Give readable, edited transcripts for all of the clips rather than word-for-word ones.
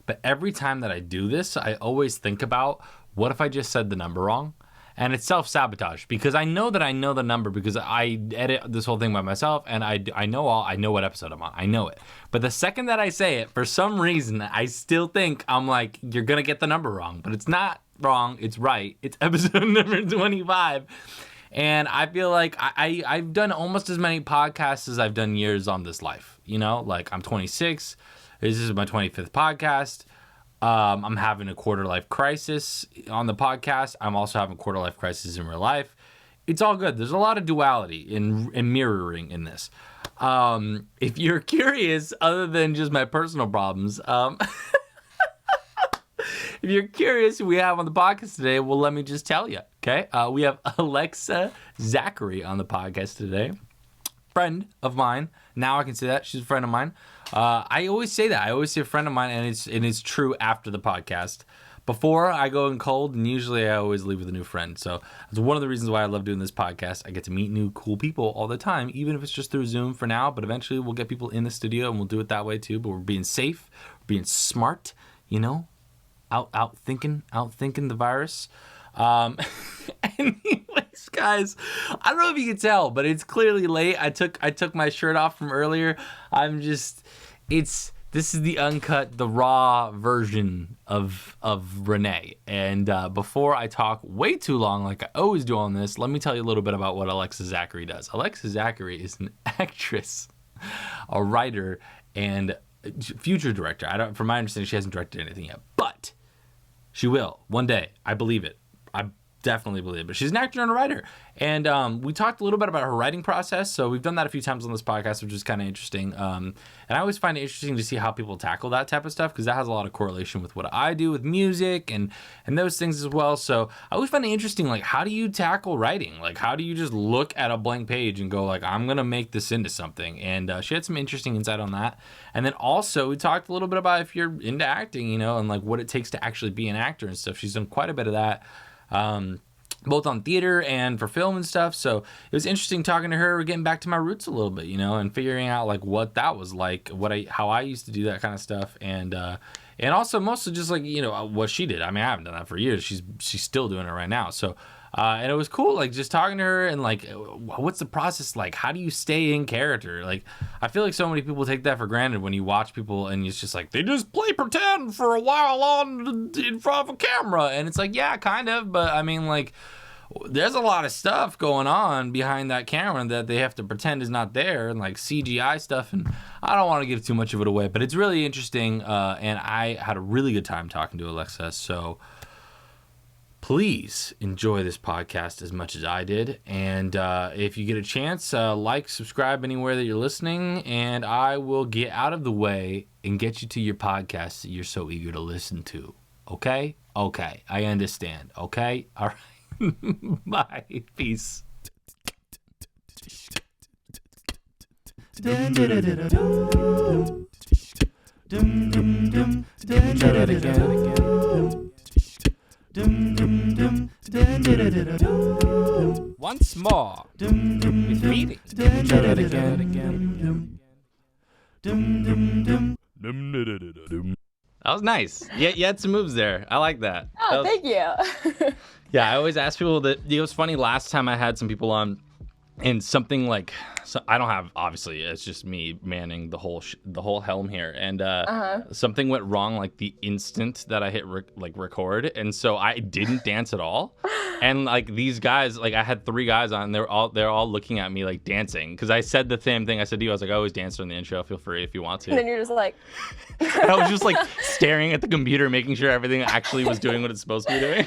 but every time that I do this, I always think about, what if I just said the number wrong? And it's self-sabotage, because I know that I know the number because I edit this whole thing by myself, and I know what episode I'm on. I know it. But the second that I say it, for some reason, I still think, I'm like, you're going to get the number wrong. But it's not wrong. It's right. It's episode number 25. And I feel like I've done almost as many podcasts as I've done years on this life. You know, like, I'm 26. This is my 25th podcast. I'm having a quarter life crisis on the podcast. I'm also having a quarter life crisis in real life. It's all good. There's a lot of duality in mirroring in this. If you're curious, other than just my personal problems, if you're curious who we have on the podcast today, well, let me just tell you, okay? We have Alexa Zachary on the podcast today. Friend of mine. Now I can say that. She's a friend of mine. I always say that. I always say a friend of mine, and it's true after the podcast. Before, I go in cold, and usually I always leave with a new friend. So that's one of the reasons why I love doing this podcast. I get to meet new cool people all the time, even if it's just through Zoom for now. But eventually we'll get people in the studio, and we'll do it that way too. But we're being safe, we're being smart, you know, out thinking the virus. Anyways, guys, I don't know if you can tell, but it's clearly late. I took my shirt off from earlier. This is the uncut, the raw version of RENE. And before I talk way too long, like I always do on this, let me tell you a little bit about what Alexa Zachary does. Alexa Zachary is an actress, a writer, and future director. From my understanding, she hasn't directed anything yet, but she will one day. I believe it. I definitely believe it. But she's an actor and a writer. And we talked a little bit about her writing process. So we've done that a few times on this podcast, which is kind of interesting. And I always find it interesting to see how people tackle that type of stuff, because that has a lot of correlation with what I do with music and those things as well. So I always find it interesting, like, how do you tackle writing? Like, how do you just look at a blank page and go, like, I'm going to make this into something? And she had some interesting insight on that. And then also we talked a little bit about if you're into acting, you know, and like what it takes to actually be an actor and stuff. She's done quite a bit of that. Both on theater and for film and stuff. So it was interesting talking to her, getting back to my roots a little bit, you know, and figuring out like what that was like, how I used to do that kind of stuff. And also mostly just like, you know, what she did. I mean, I haven't done that for years. She's still doing it right now. So, and it was cool, like just talking to her and like, what's the process like? How do you stay in character? Like, I feel like so many people take that for granted when you watch people and it's just like, they just play pretend for a while in front of a camera. And it's like, yeah, kind of. But I mean, like, there's a lot of stuff going on behind that camera that they have to pretend is not there, and like CGI stuff. And I don't want to give too much of it away, but it's really interesting. And I had a really good time talking to Alexa. So please enjoy this podcast as much as I did. And if you get a chance, like, subscribe anywhere that you're listening, and I will get out of the way and get you to your podcast that you're so eager to listen to. Okay? Okay. I understand. Okay? All right. Bye. Peace. Once more. With reading. That was nice. Yeah, you had some moves there. I like that. Oh, thank you. Yeah, I always ask people that. It was funny last time I had some people on, and something like, so I don't have, obviously it's just me manning the whole helm here, and something went wrong like the instant that I hit record, and so I didn't dance at all. And like these guys, like I had 3 guys on, and they're all looking at me like dancing, because I said the same thing I said to you. I was like, I always dance during the intro. Feel free if you want to. And then you're just like, and I was just like staring at the computer, making sure everything actually was doing what it's supposed to be doing.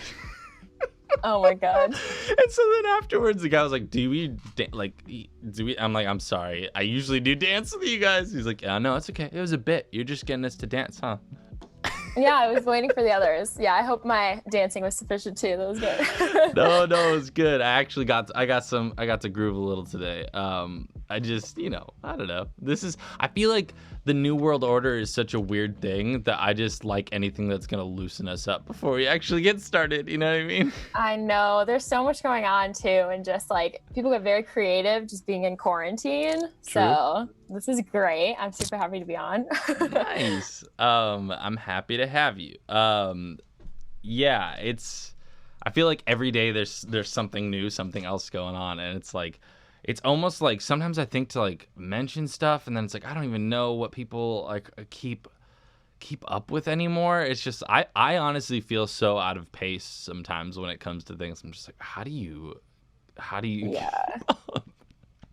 oh my god. And so then afterwards, the guy was like, do we? I'm like, I'm sorry. I usually do dance with you guys. He's like, no, it's okay. It was a bit. You're just getting us to dance, huh? Yeah, I was waiting for the others. Yeah, I hope my dancing was sufficient too. That was good. No, it was good. I got to groove a little today. I just, I don't know. I feel like the New World Order is such a weird thing that I just like anything that's gonna loosen us up before we actually get started. You know what I mean? I know there's so much going on too, and just like people get very creative just being in quarantine. True. So this is great. I'm super happy to be on. Nice. I'm happy to have you. Yeah, it's. I feel like every day there's something new, something else going on, and it's like, it's almost like sometimes I think to like mention stuff, and then it's like I don't even know what people like keep up with anymore. It's just I honestly feel so out of pace sometimes when it comes to things. I'm just like, how do you Yeah.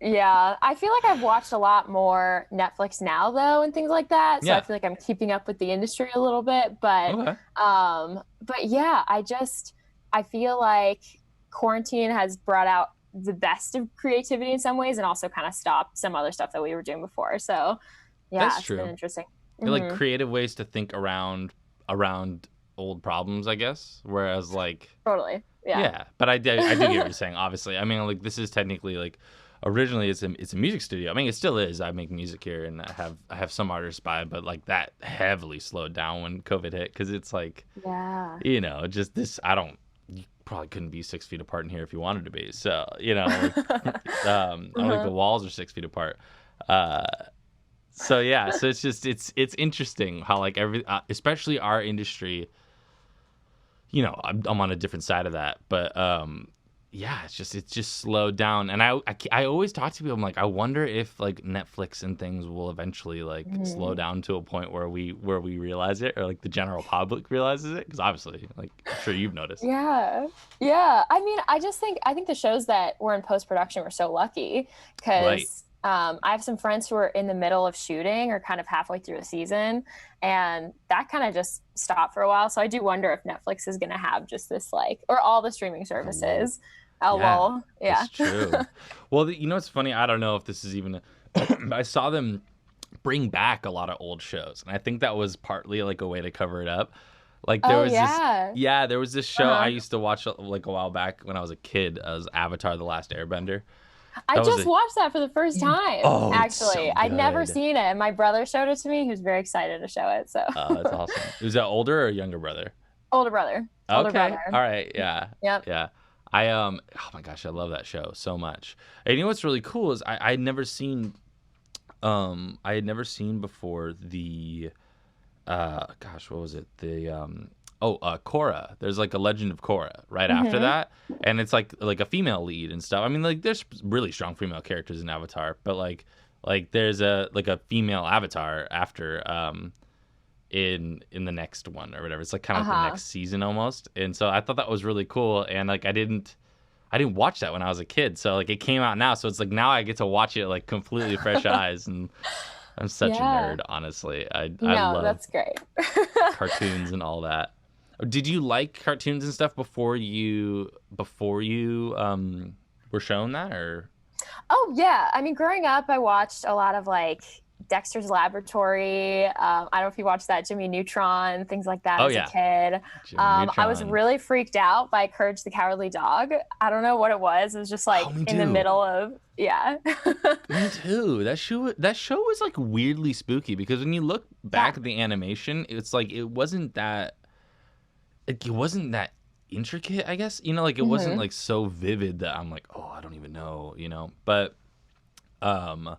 Yeah, I feel like I've watched a lot more Netflix now though and things like that. So I Yeah. feel like I'm keeping up with the industry a little bit, Okay. but yeah, I feel like quarantine has brought out the best of creativity in some ways and also kind of stopped some other stuff that we were doing before. So yeah, That's it's been true. interesting. They're like creative ways to think around old problems, I guess. Whereas like Totally. Yeah. yeah, but I do get what you're saying. Obviously, I mean like this is technically like originally it's a music studio. I mean it still is. I make music here and I have some artists by, but like that heavily slowed down when COVID hit because it's like Yeah. you know just this I don't. You probably couldn't be 6 feet apart in here if you wanted to be. So, you know, like, I don't think the walls are 6 feet apart. So yeah, so it's just it's interesting how like especially our industry, you know, I'm on a different side of that, but yeah, it's just slowed down, and I always talk to people. I'm like, I wonder if like Netflix and things will eventually like slow down to a point where we realize it, or like the general public realizes it, because obviously, like I'm sure you've noticed. Yeah. Yeah. I mean, I think the shows that were in post production were so lucky Right. because I have some friends who are in the middle of shooting or kind of halfway through a season, and that kind of just stopped for a while. So I do wonder if Netflix is going to have just this like, or all the streaming Like a lull. services. Oh, Yeah, well, yeah. it's true. Well, you know what's funny? I don't know if this is even. I saw them bring back a lot of old shows, and I think that was partly like a way to cover it up. Like there Oh, was this, yeah. yeah, there was this show I Uh-huh. used to watch like a while back when I was a kid. It was Avatar: The Last Airbender. I That was just a watched that for the first time, oh, it's so actually. I'd never good. seen it, and my brother showed it to me. He was very excited to show it. So, Oh, that's awesome. Was that older or younger brother? older brother. Older Okay, brother. all right, yeah, Yep. yeah. Oh my gosh, I love that show so much. And you know what's really cool is I had never seen before the gosh, what was it? The Korra. There's like a Legend of Korra right after Mm-hmm. that, and it's like a female lead and stuff. I mean, like there's really strong female characters in Avatar, but like there's a female Avatar after in the next one or whatever. It's like kind of like the Uh-huh. next season almost, and so I thought that was really cool. And like I didn't watch that when I was a kid, so like it came out now, so it's like now I get to watch it like completely fresh eyes, and I'm such a Yeah. nerd, honestly. I No, love that's great. cartoons and all that. Did you like cartoons and stuff before you were shown that or? Oh, yeah. I mean, growing up, I watched a lot of like Dexter's Laboratory. I don't know if you watched that, Jimmy Neutron, things like that Oh as a yeah, kid. Jimmy I was Neutron. really freaked out by Courage the Cowardly Dog. I don't know what it was. It was just like Oh, me in the too. middle of, yeah. Me too. That show was like weirdly spooky because when you look Yeah. back at the animation, it's like it wasn't that intricate, I guess. You know, like it wasn't Hmm. like so vivid that I'm like, oh, I don't even know, you know. Um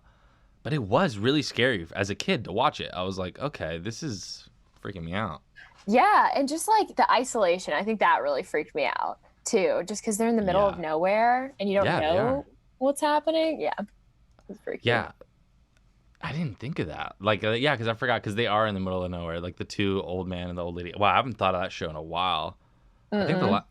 but it was really scary as a kid to watch it. I was like, okay, this is freaking me out. Yeah. And just like the isolation, I think that really freaked me out too, just because they're in the middle of Yeah. nowhere and you don't Yeah, they are. know what's happening. Yeah. It's freaky. Yeah, I didn't think of that. Like, yeah, because I forgot because they are in the middle of nowhere. Like the two old man and the old lady. Wow, I haven't thought of that show in a while. I think Mm-mm.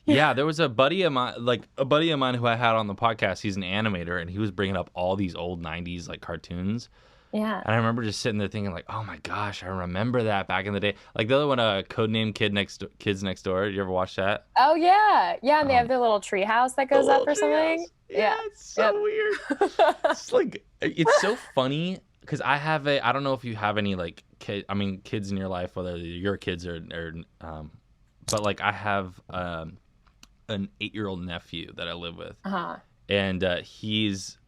yeah, there was a buddy of mine, who I had on the podcast. He's an animator, and he was bringing up all these old '90s like cartoons. Yeah. And I remember just sitting there thinking, like, oh my gosh, I remember that back in the day. Like the other one, Codename Kids Next Door. Did you ever watch that? Oh yeah, yeah, and they have Um, their little tree house that the goes up little or something. treehouse. Yeah, Yeah. it's Yep. so weird. It's like it's so funny because I don't know if you have any like kids in your life, whether they're your kids or but like I have an 8-year-old nephew that I live with, Uh-huh. and he's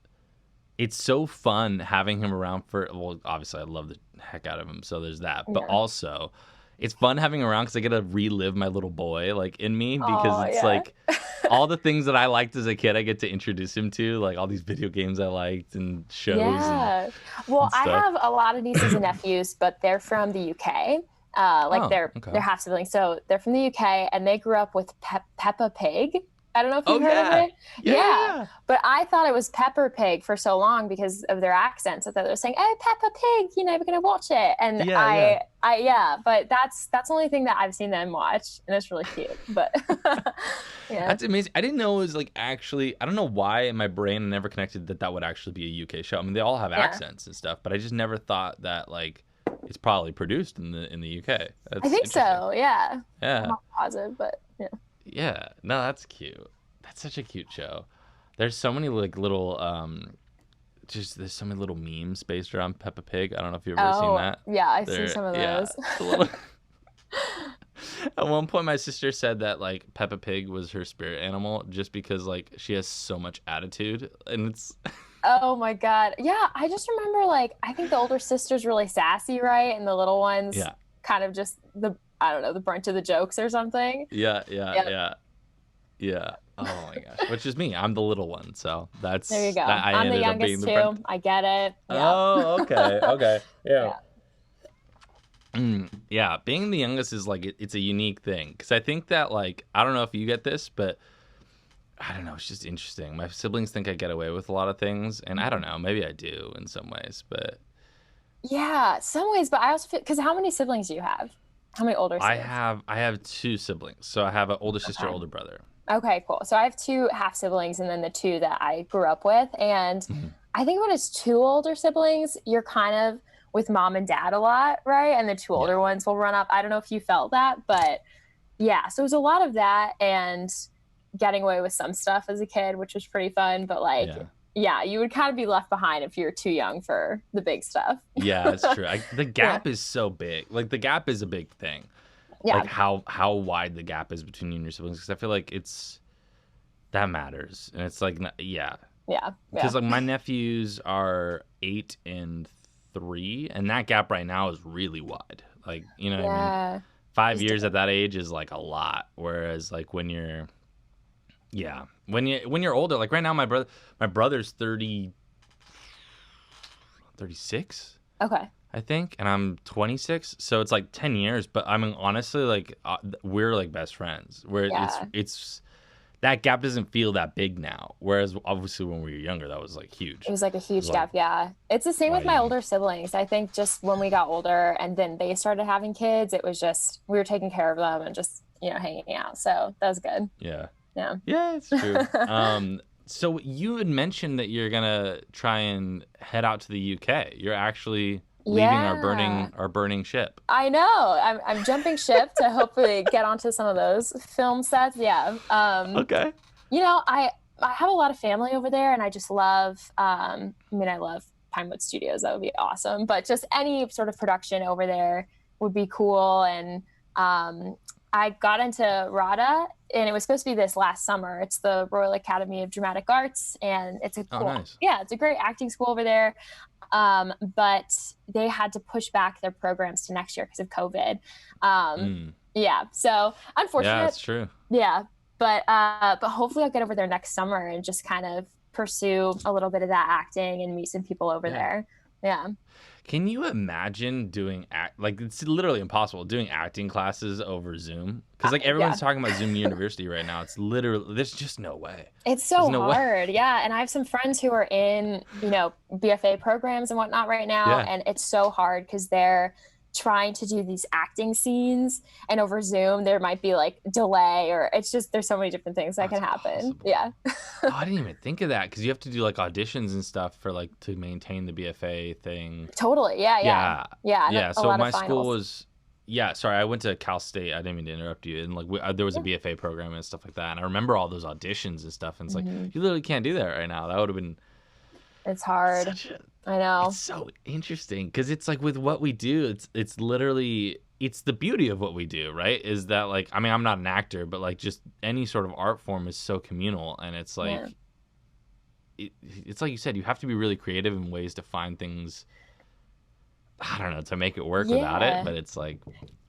it's so fun having him around for, well, obviously I love the heck out of him, so there's that. But Yeah. also, it's fun having him around because I get to relive my little boy like in me, because Oh, it's yeah. like all the things that I liked as a kid, I get to introduce him to, like all these video games I liked and shows Yeah. Well, and I stuff. have a lot of nieces and nephews, but they're from the UK. Like Oh, they're okay. half siblings, so they're from the UK, and they grew up with Peppa Pig. I don't know if Oh you've heard of yeah, it. yeah, yeah, Yeah, yeah. but I thought it was Pepper Pig for so long because of their accents. I thought they were saying, "Oh, Peppa Pig," we're gonna watch it, and Yeah, yeah. yeah. But that's the only thing that I've seen them watch, and it's really cute. But yeah, That's amazing. I didn't know it was like actually. I don't know why in my brain I never connected that would actually be a UK show. I mean, they all have yeah. accents and stuff, but I just never thought that like it's probably produced in the UK. I That's think interesting. so. Yeah, I'm Yeah, not positive, but yeah. yeah. No, that's cute. That's such a cute show. There's so many like little just there's so many little memes based around Peppa Pig. I don't know if you've ever seen Oh, that. yeah, I've seen They're some of yeah, those. the little. At one point, my sister said that like Peppa Pig was her spirit animal just because like she has so much attitude, and it's Oh my God. Yeah, I just remember like I think the older sister's really sassy, right? And the little ones yeah, kind of just I don't know, the brunt of the jokes or something. yeah, yeah, Yep. yeah, yeah. Oh my gosh, which is me. I'm the little one, so There you that's go. that. I I'm the ended up being youngest the brunt. too. I get it. Yeah. Oh, okay, okay, yeah. Yeah. Yeah, being the youngest is like it's a unique thing because I think that like I don't know if you get this, but I don't know. It's just interesting. My siblings think I get away with a lot of things, and I don't know. Maybe I do in some ways, but Yeah, some ways, but I also feel because how many siblings do you have? How many older siblings? I have two siblings, so I have an older sister, Okay. older brother. Okay, cool. So I have two half siblings and then the two that I grew up with. And Mhm. I think when it's two older siblings, you're kind of with mom and dad a lot, right? And the two Yeah, older ones will run up. I don't know if you felt that, but yeah. So it was a lot of that and getting away with some stuff as a kid, which was pretty fun. But like, yeah, yeah, you would kind of be left behind if you're too young for the big stuff. yeah. It's true. The Yeah. gap is so big. Like the gap is a big thing. Yeah. Like how wide the gap is between you and your siblings, because I feel like that matters, and it's like yeah, Yeah. Yeah. because like my nephews are 8 and 3, and that gap right now is really wide. Like you know what I mean. Yeah. 5 years at that age is like a lot, whereas like when you're yeah when you're older, like right now my brother's 36, Okay. I think, and I'm 26, so it's like 10 years. But I mean, honestly, like we're like best friends. Where Yeah. it's that gap doesn't feel that big now. Whereas obviously when we were younger, that was like huge. It was like a It huge was like, gap. Yeah. It's the same why with do my you? older siblings. I think just when we got older and then they started having kids, it was just, we were taking care of them and just, hanging out. So that was good. Yeah, Yeah. yeah, it's true. So you had mentioned that you're gonna try and head out to the UK. You're actually leaving Yeah. our burning ship. I know. I'm jumping ship to hopefully get onto some of those film sets. Yeah. Okay. I have a lot of family over there and I just love, I love Pinewood Studios. That would be awesome. But just any sort of production over there would be cool. And I got into RADA and it was supposed to be this last summer. It's the Royal Academy of Dramatic Arts and it's a Oh, cool, nice. yeah, it's a great acting school over there. But they had to push back their programs to next year because of COVID. Mm. Yeah. So Yeah, unfortunate. that's true. Yeah. But hopefully I'll get over there next summer and just kind of pursue a little bit of that acting and meet some people over Yeah. there. Yeah. Can you imagine doing like it's literally impossible doing acting classes over Zoom? Because like everyone's talking about Zoom University right now. It's literally there's just no way. It's There's so no way. hard. Yeah. And I have some friends who are in, BFA programs and whatnot right now. Yeah. And it's so hard because they're trying to do these acting scenes and over Zoom there might be like delay or it's just there's so many different things that That's can happen. impossible. Yeah. Oh, I didn't even think of that because you have to do like auditions and stuff for like to maintain the BFA thing. Totally. Yeah. Yeah. Yeah. Yeah. Yeah. A So lot my of school finals. was sorry, I went to Cal State. I didn't mean to interrupt you. And like there was a Yeah. BFA program and stuff like that. And I remember all those auditions and stuff. And it's like Mhm. you literally can't do that right now. That would have been It's hard. such a I know. It's so interesting because it's like with what we do, it's literally it's the beauty of what we do, right? Is that like I mean I'm not an actor, but like just any sort of art form is so communal, and it's like Yeah. it's like you said, you have to be really creative in ways to find things, I don't know, to make it work without it. Yeah. But it's like,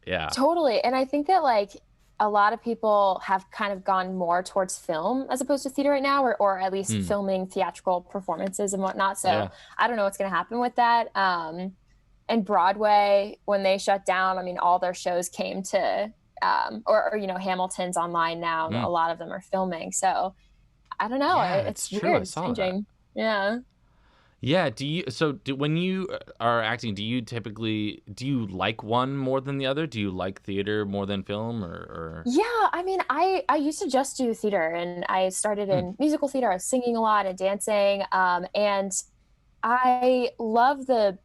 yeah. Totally. And I think that like a lot of people have kind of gone more towards film as opposed to theater right now, or at least Hmm. filming theatrical performances and whatnot. So Yeah. I don't know what's going to happen with that. And Broadway, when they shut down, I mean, all their shows came to, or, you know, Hamilton's online now, and Hmm. a lot of them are filming. So I don't know. Yeah, it's It's true. I weird. It's saw that. changing. Yeah. Yeah. When you are acting, do you like one more than the other? Do you like theater more than film, or? Yeah, I mean, I used to just do theater, and I started Hmm. in musical theater. I was singing a lot and dancing, and I love the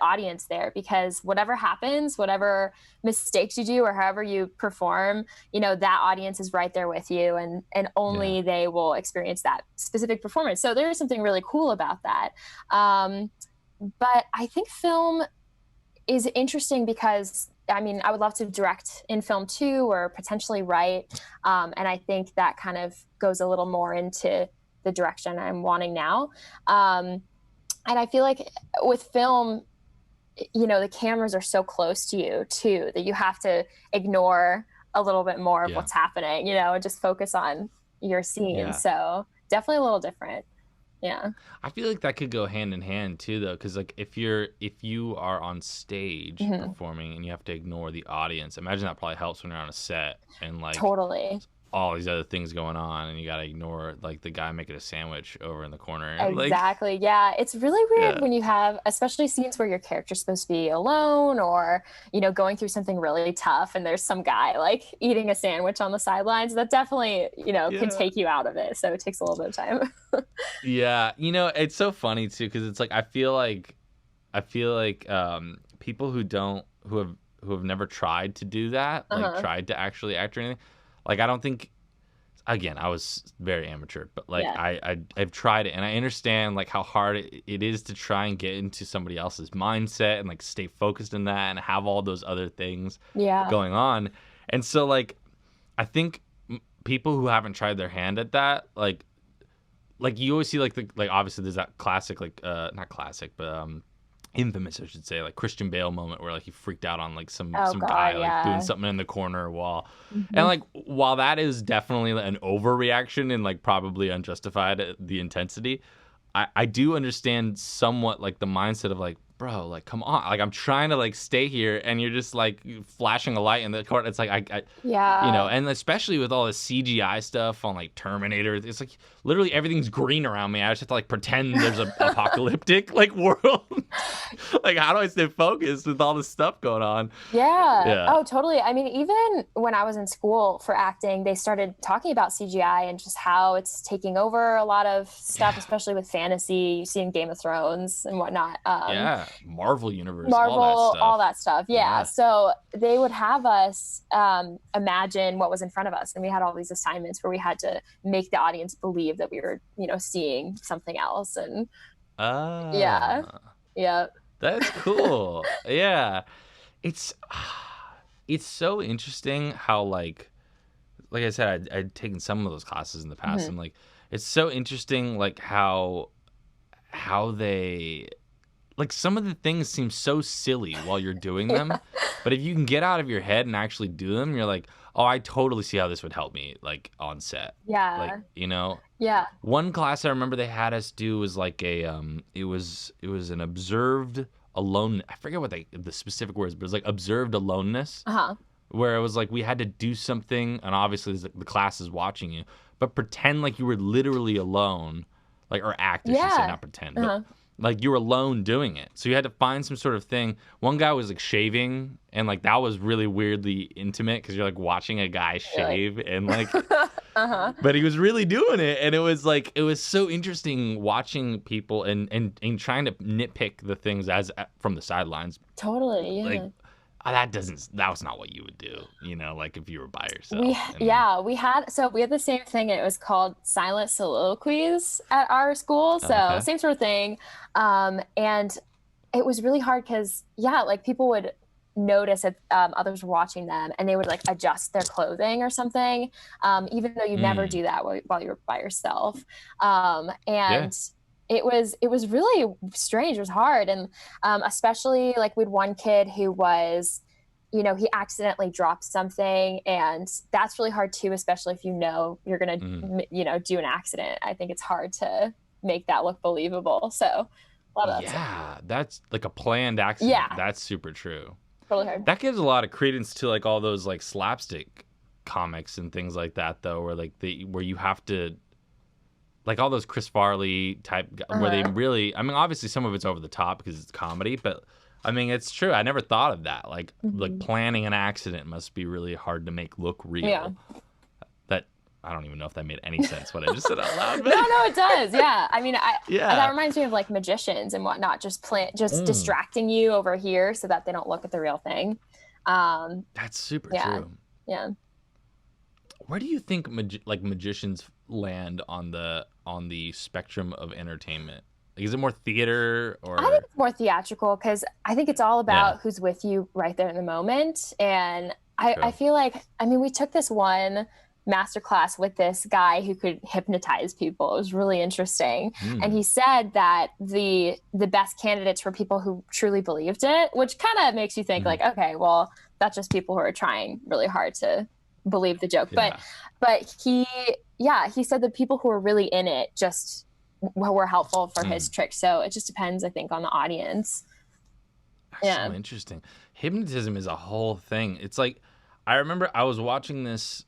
audience there because whatever happens, whatever mistakes you do or however you perform, you know, that audience is right there with you, and Yeah. only they will experience that specific performance. So there is something really cool about that. Um, but I think film is interesting because I mean, I would love to direct in film too, or potentially write. And I think that kind of goes a little more into the direction I'm wanting now. Um, and I feel like with film, you know, the cameras are so close to you too that you have to ignore a little bit more of Yeah. what's happening, you know, and just focus on your scene. Yeah. So definitely a little different. Yeah. I feel like that could go hand in hand too, though, because like if you are on stage Hmm. performing and you have to ignore the audience, imagine that probably helps when you're on a set and like Totally. all these other things going on, and you gotta ignore like the guy making a sandwich over in the corner, like Exactly. Yeah. It's really weird yeah, when you have, especially scenes where your character's supposed to be alone or, you know, going through something really tough and there's some guy like eating a sandwich on the sidelines. That definitely, you know, can yeah, take you out of it. So it takes a little bit of time. yeah. You know, it's so funny too because it's like I feel like people who have never tried to do that, like Uh-huh. tried to actually act or anything, like I don't think again, I was very amateur, but like Yeah. I've tried it and I understand like how hard it is to try and get into somebody else's mindset and like stay focused in that and have all those other things Yeah. going on. And so like I think people who haven't tried their hand at that, like you always see like the like obviously there's that classic like not classic but infamous I should say like Christian Bale moment where like he freaked out on like some Oh some guy God. like doing Yeah. something in the corner wall, and Hmm. like while that is definitely an overreaction and like probably unjustified the intensity, I do understand somewhat like the mindset of like, bro, like come on, like I'm trying to like stay here and you're just like flashing a light in the court. It's like Yeah. and especially with all the CGI stuff on like Terminator, it's like literally everything's green around me. I just have to like pretend there's a apocalyptic like world. Like how do I stay focused with all this stuff going on? Yeah. Yeah. Oh, totally. I mean, even when I was in school for acting, they started talking about CGI and just how it's taking over a lot of stuff, Yeah. especially with fantasy. You see in Game of Thrones and whatnot. Yeah. Marvel universe, all that Marvel, all stuff. that stuff. Yeah. Yeah. So they would have us imagine what was in front of us. And we had all these assignments where we had to make the audience believe that we were, you know, seeing something else. And yeah. Ah, Yeah. that's cool. Yeah. It's it's so interesting how like I said, I'd taken some of those classes in the past, Hmm. and like it's so interesting like how they like some of the things seem so silly while you're doing Yeah. them, but if you can get out of your head and actually do them, you're like, oh, I totally see how this would help me like on set. Like, Yeah. you know, Yeah. one class I remember they had us do was like it was an observed alone. I forget what the specific words, but it was like observed aloneness, Uh-huh. where it was like we had to do something, and obviously the class is watching you, but pretend like you were literally alone, like or act, I should say, Yeah. not pretend, but Uh-huh. like you were alone doing it. So you had to find some sort of thing. One guy was like shaving, and like that was really weirdly intimate because you're like watching a guy Really. shave, and like Uh-huh. but he was really doing it, and it was so interesting watching people and trying to nitpick the things as from the sidelines, Totally. like Yeah. that was not what you would do, like if you were by We yourself. And yeah, we had the same thing. It was called silent soliloquies at our school. So okay. same sort of thing. And it was really hard because yeah, like people would notice that others were watching them, and they would like adjust their clothing or something, even though you never Mm. do that while you're by yourself. Yeah. And it was really strange. It was hard, and especially like we had one kid who was, he accidentally dropped something, and that's really hard too, especially if you're gonna Mm. do an accident. I think it's hard to make that look believable. So a lot of that stuff. Yeah, that's like a planned accident. Yeah, That's super true. really hard. That gives a lot of credence to like all those like slapstick comics and things like that, though, where like where you have to like all those Chris Farley type where they really. I mean, obviously some of it's over the top because it's comedy, but I mean it's true. I never thought of that. Like planning an accident must be really hard to make look real. Yeah. That I don't even know if that made any sense what I just said out loud. But... No, it does. Yeah. I mean, Yeah. that reminds me of like magicians and whatnot, just distracting you over here so that they don't look at the real thing. That's super yeah. true. Yeah. Where do you think magicians land on the spectrum of entertainment? Like, is it more theater or? I think it's more theatrical because I think it's all about who's with you right there in the moment. And I feel like, I mean, we took this one masterclass with this guy who could hypnotize people. It was really interesting. And he said that the best candidates were people who truly believed it, which kind of makes you think like, okay, well, that's just people who are trying really hard to believe the joke. Yeah. But he said the people who were really in it just were helpful for his trick. So it just depends, I think, on the audience. That's so interesting. Hypnotism is a whole thing. It's like, I remember I was watching this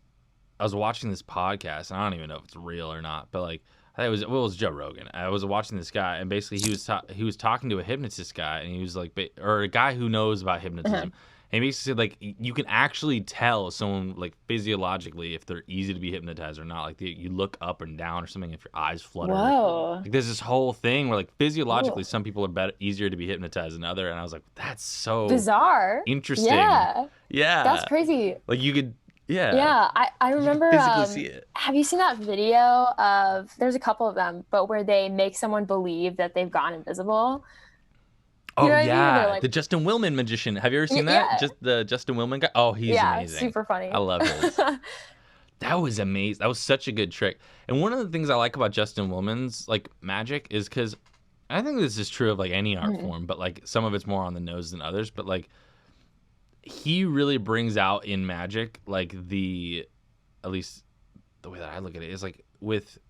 podcast, and I don't even know if it's real or not, but like I think it was Joe Rogan. I was watching this guy, and basically he was talking to a hypnotist guy, and he was like, or a guy who knows about hypnotism. And he basically said, like, you can actually tell someone, like, physiologically if they're easy to be hypnotized or not. Like, you look up and down or something if your eyes flutter. Whoa. Like, there's this whole thing where, like, physiologically, some people are easier to be hypnotized than other. And I was like, that's so bizarre. Interesting. Yeah. Yeah. That's crazy. Like, you could, yeah. Yeah. I remember, physically see it. Have you seen that video there's a couple of them, but where they make someone believe that they've gone invisible? Oh, yeah, I mean? like, the Justin Willman magician. Have you ever seen that? Just the Justin Willman guy? Oh, he's amazing. Super funny. I love his. That was amazing. That was such a good trick. And one of the things I like about Justin Willman's like magic is because I think this is true of like any art form, but like some of it's more on the nose than others. But like he really brings out in magic like at least the way that I look at it is like with.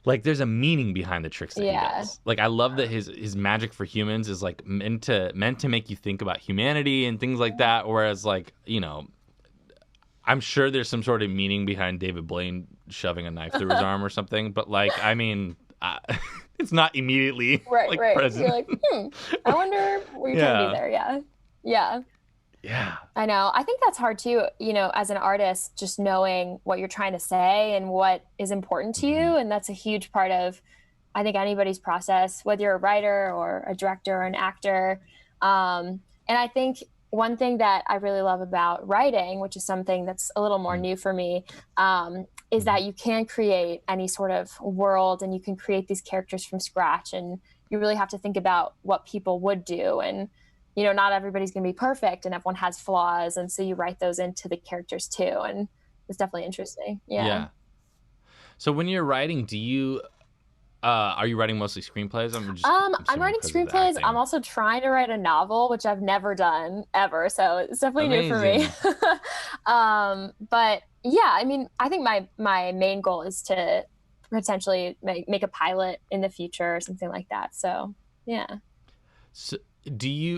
Like, there's a meaning behind the tricks that he does. Like, I love that his magic for humans is, like, meant to make you think about humanity and things like that. Whereas, like, I'm sure there's some sort of meaning behind David Blaine shoving a knife through his arm or something. But, like, I mean, it's not immediately, present. You're like, I wonder what you're trying to do there. Yeah. Yeah. Yeah. I know. I think that's hard too, as an artist, just knowing what you're trying to say and what is important to you. And that's a huge part of, I think, anybody's process, whether you're a writer or a director or an actor. And I think one thing that I really love about writing, which is something that's a little more new for me, is that you can create any sort of world and you can create these characters from scratch. And you really have to think about what people would do. And not everybody's going to be perfect and everyone has flaws. And so you write those into the characters too. And it's definitely interesting. Yeah. So when you're writing, do you, are you writing mostly screenplays? I'm writing screenplays. I'm also trying to write a novel, which I've never done ever. So it's definitely new for me. But yeah, I mean, I think my main goal is to potentially make a pilot in the future or something like that. So yeah. So,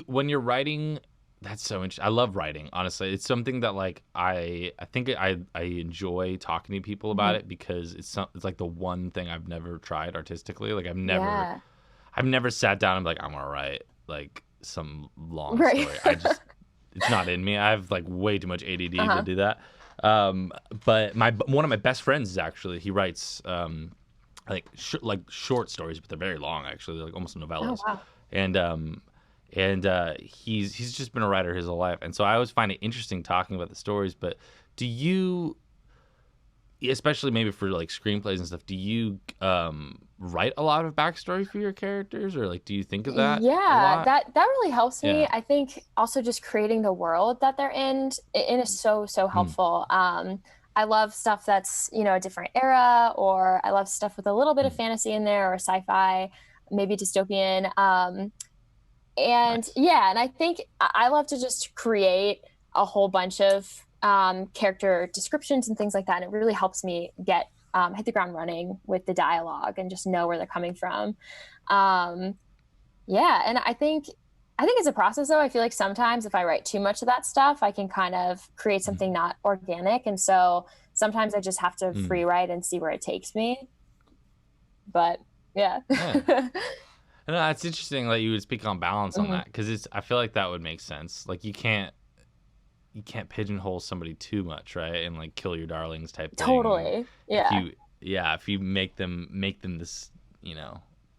when you're writing, that's so interesting. I love writing, honestly. It's something that like I think I enjoy talking to people about it because it's like the one thing I've never tried artistically. Like I've never sat down and be like, I'm gonna write like some long story. It's not in me. I have like way too much ADD to do that. But one of my best friends is actually, he writes like short stories, but they're very long actually, like almost novellas. Oh, wow. And he's just been a writer his whole life, and so I always find it interesting talking about the stories. But do you especially maybe for like screenplays and stuff, do you write a lot of backstory for your characters, or like do you think of that a Yeah, lot? that really helps me. Yeah. I think also just creating the world that they're in is so Mm, helpful. I love stuff that's, a different era, or I love stuff with a little bit of mm. fantasy in there, or sci-fi, maybe dystopian. And Nice. yeah, and I think I love to just create a whole bunch of character descriptions and things like that. And it really helps me hit the ground running with the dialogue and just know where they're coming from. Um, yeah, and I think it's a process though. I feel like sometimes if I write too much of that stuff, I can kind of create Mm, something not organic. And so sometimes I just have to mm. free write and see where it takes me. But yeah. Yeah. No, it's interesting that you would speak on balance on Mhm. that, because I feel like that would make sense. Like you can't pigeonhole somebody too much, right? And like kill your darlings type thing. And Totally. if Yeah. you if you make them this,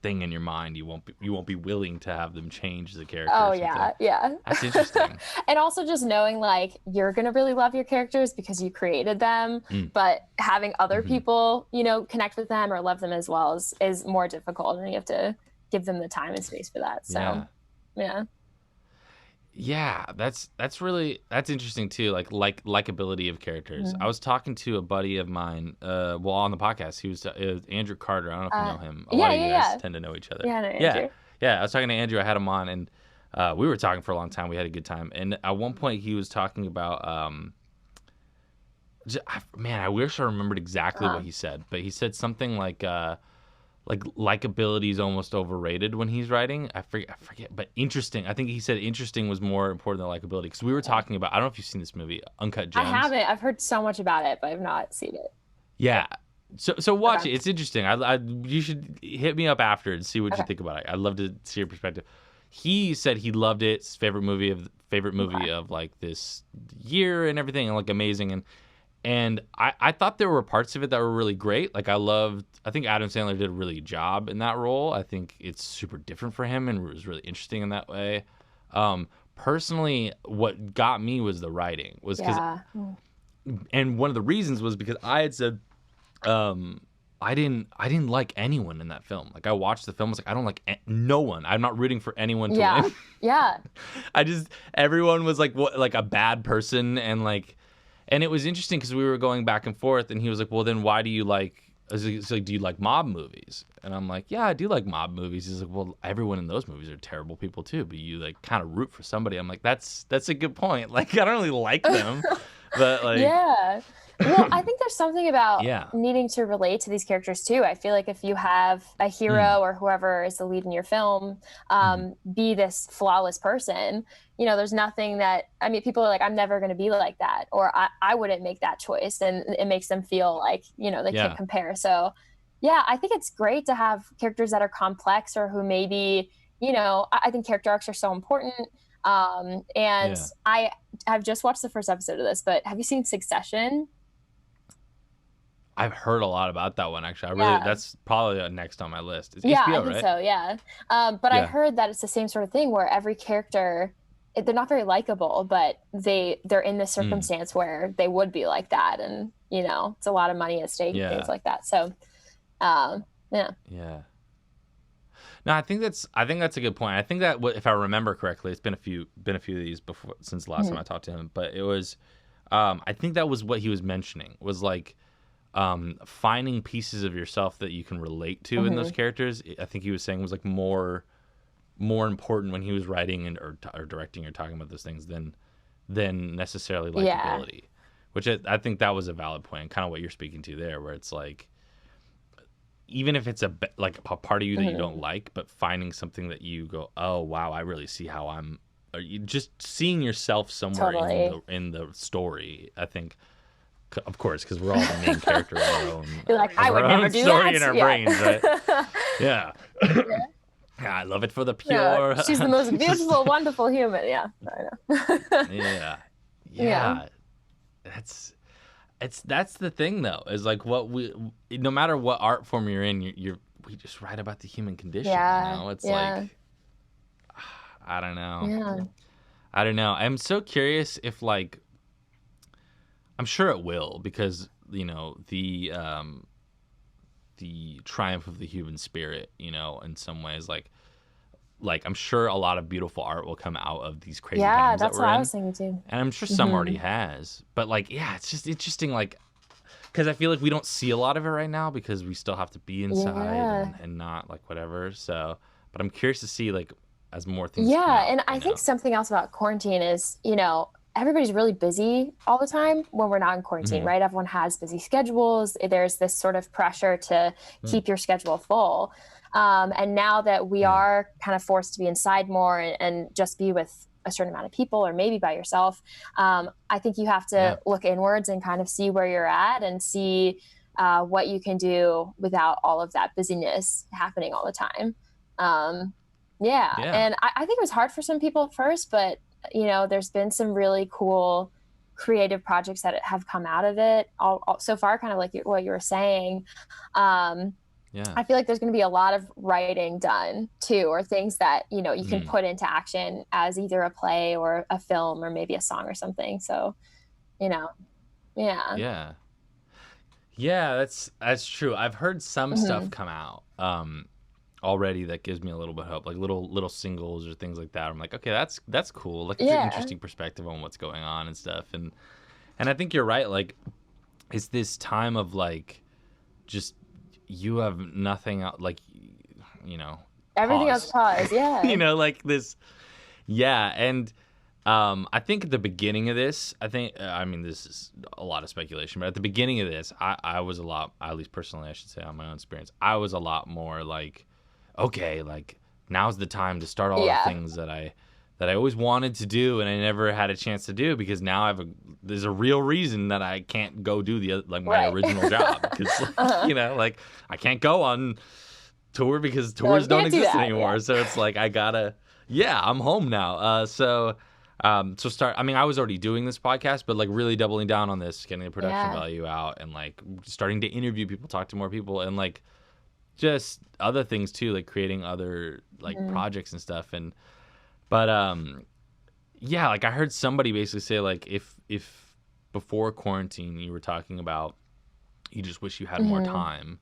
thing in your mind, you won't be willing to have them change the character Oh or something. yeah, yeah. That's interesting. And also just knowing like you're gonna really love your characters because you created them, Mm, but having other hmm. people, connect with them or love them as well is more difficult, and you have to give them the time and space for that. So Yeah. yeah. Yeah, that's interesting too. Like likability of characters. I Mhm. was talking to a buddy of mine, well, on the podcast. He was Andrew Carter. I don't know if you Uh, know him. A lot yeah, of you yeah, guys yeah. tend to know each other. Yeah, I know Yeah, Andrew. yeah. I was talking to Andrew. I had him on, and we were talking for a long time. We had a good time. And at one point, he was talking about man, I wish I remembered exactly Uh, what he said, but he said something like likability is almost overrated when he's writing. I forget, but interesting. I think he said interesting was more important than likability, because we were okay. talking about. I don't know if you've seen this movie, Uncut I Gems. haven't. I've heard so much about it, but I've not seen it. Yeah. So watch Okay. it. It's interesting. You should hit me up after and see what you Okay. think about it. I'd love to see your perspective. He said he loved it. His favorite movie Okay. of like this year and everything, and like amazing. And I thought there were parts of it that were really great. Like I think Adam Sandler did a really good job in that role. I think it's super different for him and it was really interesting in that way. Personally, what got me was the writing, was because, Yeah. Mm. and one of the reasons was because I had said, I didn't like anyone in that film. Like I watched the film, I was like, I don't like no one. I'm not rooting for anyone to Yeah. win. Yeah. Everyone was like like a bad person, and it was interesting because we were going back and forth, and he was like, well, then why do you like, he's like, do you like mob movies? And I'm like, yeah, I do like mob movies. He's like, well, everyone in those movies are terrible people too, but you like kind of root for somebody. I'm like, that's a good point. Like, I don't really like them, but like, Yeah. Well, I think there's something about yeah. needing to relate to these characters too. I feel like if you have a Mm, hero or whoever is the lead in your film, mhm. be this flawless person, there's nothing that, I mean, people are like, I'm never going to be like that, or I wouldn't make that choice. And it makes them feel like, they can't Yeah. compare. So, yeah, I think it's great to have characters that are complex or who maybe, I think character arcs are so important. And Yeah. I've just watched the first episode of this, but have you seen Succession? I've heard a lot about that one, actually. Yeah. That's probably next on my list. It's Yeah, I HBO, think right? so. Yeah. But I Yeah. heard that it's the same sort of thing where every character, they're not very likable, but they're in this Mm, circumstance where they would be like that, and it's a lot of money at stake and things yeah. like that. So, yeah. Yeah. No, I think that's a good point. I think that if I remember correctly, it's been a few of these before since the last time Mhm. I talked to him, but it was, I think that was what he was mentioning, was like, finding pieces of yourself that you can relate to in those Mhm. characters. I think he was saying was like more important when he was writing or directing or talking about those things than necessarily Yeah. likability, which I think that was a valid point, kind of what you're speaking to there, where it's like, even if it's like a part of you that you don't Mhm. like, but finding something that you go, oh wow, I really see how or you just seeing yourself somewhere Totally. in the story. I think, of course, because we're all the main character You're like, I of our would never own do story that. in our brains, right? Yeah. Yeah. Yeah. Yeah, I love it for the Yeah. pure. She's the most Just- beautiful, wonderful human. Yeah. I know. yeah, Yeah. yeah. That's the thing though, is like no matter what art form you're in, we just write about the human condition. Yeah. It's Yeah. like, I don't know. Yeah. I don't know. I'm so curious if like, I'm sure it will, because the triumph of the human spirit, in some ways. Like I'm sure a lot of beautiful art will come out of these crazy Yeah, times that that's we're what I in. was thinking too. And I'm sure some already has. But like, yeah, it's just interesting, like, because I feel like we don't see a lot of it right now because we still have to be inside Yeah. and not like whatever. So, but I'm curious to see like as more things come Yeah, out, and I think something else about quarantine is, everybody's really busy all the time when we're not in quarantine, Hmm. right? Everyone has busy schedules. There's this sort of pressure to Hmm. keep your schedule full. And now that we Yeah. are kind of forced to be inside more and just be with a certain amount of people or maybe by yourself, I think you have Yeah. to look inwards and kind of see where you're at and see what you can do without all of that busyness happening all the time. Um, yeah, Yeah. and I think it was hard for some people at first, but there's been some really cool creative projects that have come out of it all so far, kind of like what you were saying. Um, Yeah. I feel like there's going to be a lot of writing done too, or things that, you can Hmm. put into action as either a play or a film or maybe a song or something. So, you know, yeah. Yeah. Yeah, that's true. I've heard some stuff Hmm. come out already that gives me a little bit of hope, like little singles or things like that. I'm like, okay, that's cool. Like it's an Yeah. interesting perspective on what's going on and stuff. And I think you're right. Like it's this time of like just you have nothing like you know Everything else pause. pause. Yeah. Like this. Yeah, and I think at the beginning of this, I mean, this is a lot of speculation, but at the beginning of this, I was a lot, at least personally, I should say, on my own experience, I was a lot more like, okay, like now's the time to start all the Yeah. things that I always wanted to do and I never had a chance to do because now there's a real reason that I can't go do my Right. original job because Uh-huh. like I can't go on tour because You're like, tours we don't can't do exist that. anymore. Yeah. So it's like I gotta, yeah, I'm home now. So start. I mean, I was already doing this podcast, but like really doubling down on this, getting the production Yeah. value out, and like starting to interview people, talk to more people, and like just other things too, like creating other like Mhm. projects and stuff. But yeah, like I heard somebody basically say like if before quarantine you were talking about you just wish you had more Mhm. time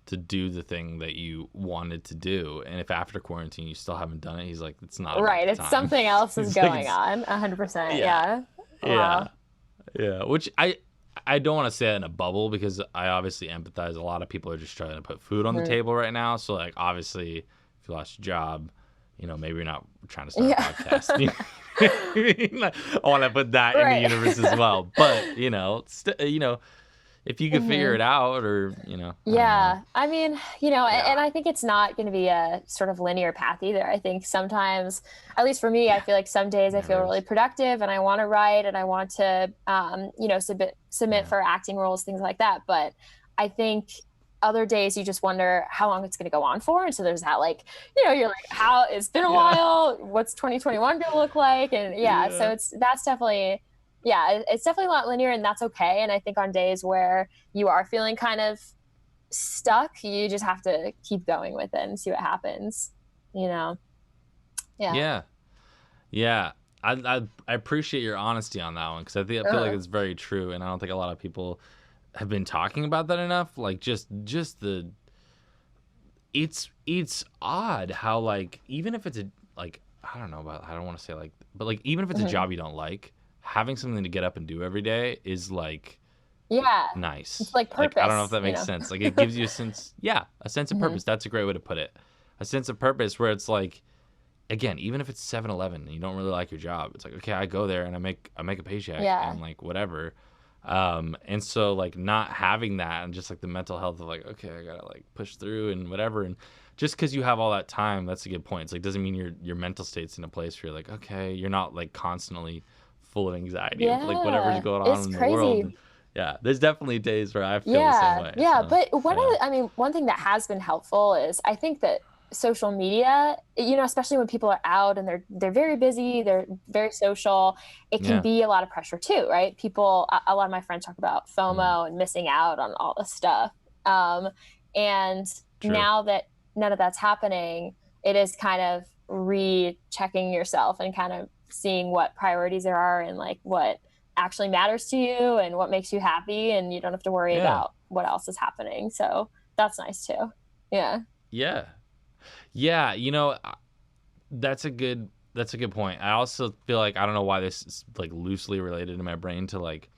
to do the thing that you wanted to do, and if after quarantine you still haven't done it, he's like, it's not about Right. the It's time. something else is He's like, going on. 100%. yeah, Yeah. yeah, Wow. yeah. Which I don't want to say it in a bubble because I obviously empathize. A lot of people are just trying to put food on the Mhm. table right now. So like obviously, if you lost your job, maybe you're not trying to start a Yeah. podcast. Like, I want to put that in the Right. universe as well. But if you could figure Mhm. it out, or I don't know. Yeah. I mean, Yeah. and I think it's not going to be a sort of linear path either. I think sometimes, at least for me, I Yeah. feel like some days I feel Never really is. productive and I want to write and I want to, submit Yeah. for acting roles, things like that. But I think other days you just wonder how long it's going to go on for. And so there's that, like, you're like, how it's been a Yeah. while. What's 2021 going to look like? And yeah, so Yeah. that's definitely, yeah, it's definitely not linear and that's okay. And I think on days where you are feeling kind of stuck, you just have to keep going with it and see what happens, you know? Yeah. Yeah. Yeah. I appreciate your honesty on that one because I feel like Uh-huh. it's very true, and I don't think a lot of people have been talking about that enough. Like just the it's odd how like even if it's a like I don't want to say like but like even if it's a Mhm. job you don't like, having something to get up and do every day is like Yeah. It's nice. like Like I don't know if purpose, that makes sense. Like it gives you a sense, yeah, a sense of Mhm. purpose. That's a great way to put it. A sense of purpose where it's like again, even if it's 7-Eleven and you don't really like your job, it's like okay, I go there and I make a paycheck Yeah. and like whatever. And so like not having that and just like the mental health of like okay, I gotta like push through and whatever, and just because you have all that time, that's a good point. It's like doesn't mean your mental state's in a place where you're like okay, you're not like constantly full of anxiety of like whatever's Yeah. going on It's in the world. crazy. And yeah, there's definitely days where I feel the same Yeah, way. yeah, So but yeah, one thing that has been helpful is I think that social media, especially when people are out and they're very busy, they're very social, it can yeah, be a lot of pressure too, right? A lot of my friends talk about mm, FOMO and missing out on all this stuff. Um, and true. now that none of that's happening, it is kind of rechecking yourself and kind of seeing what priorities there are and like what actually matters to you and what makes you happy, and you don't have to worry Yeah. about what else is happening. So that's nice too. Yeah. Yeah. Yeah. You know, that's a good point. I also feel like I don't know why this is like loosely related in my brain to like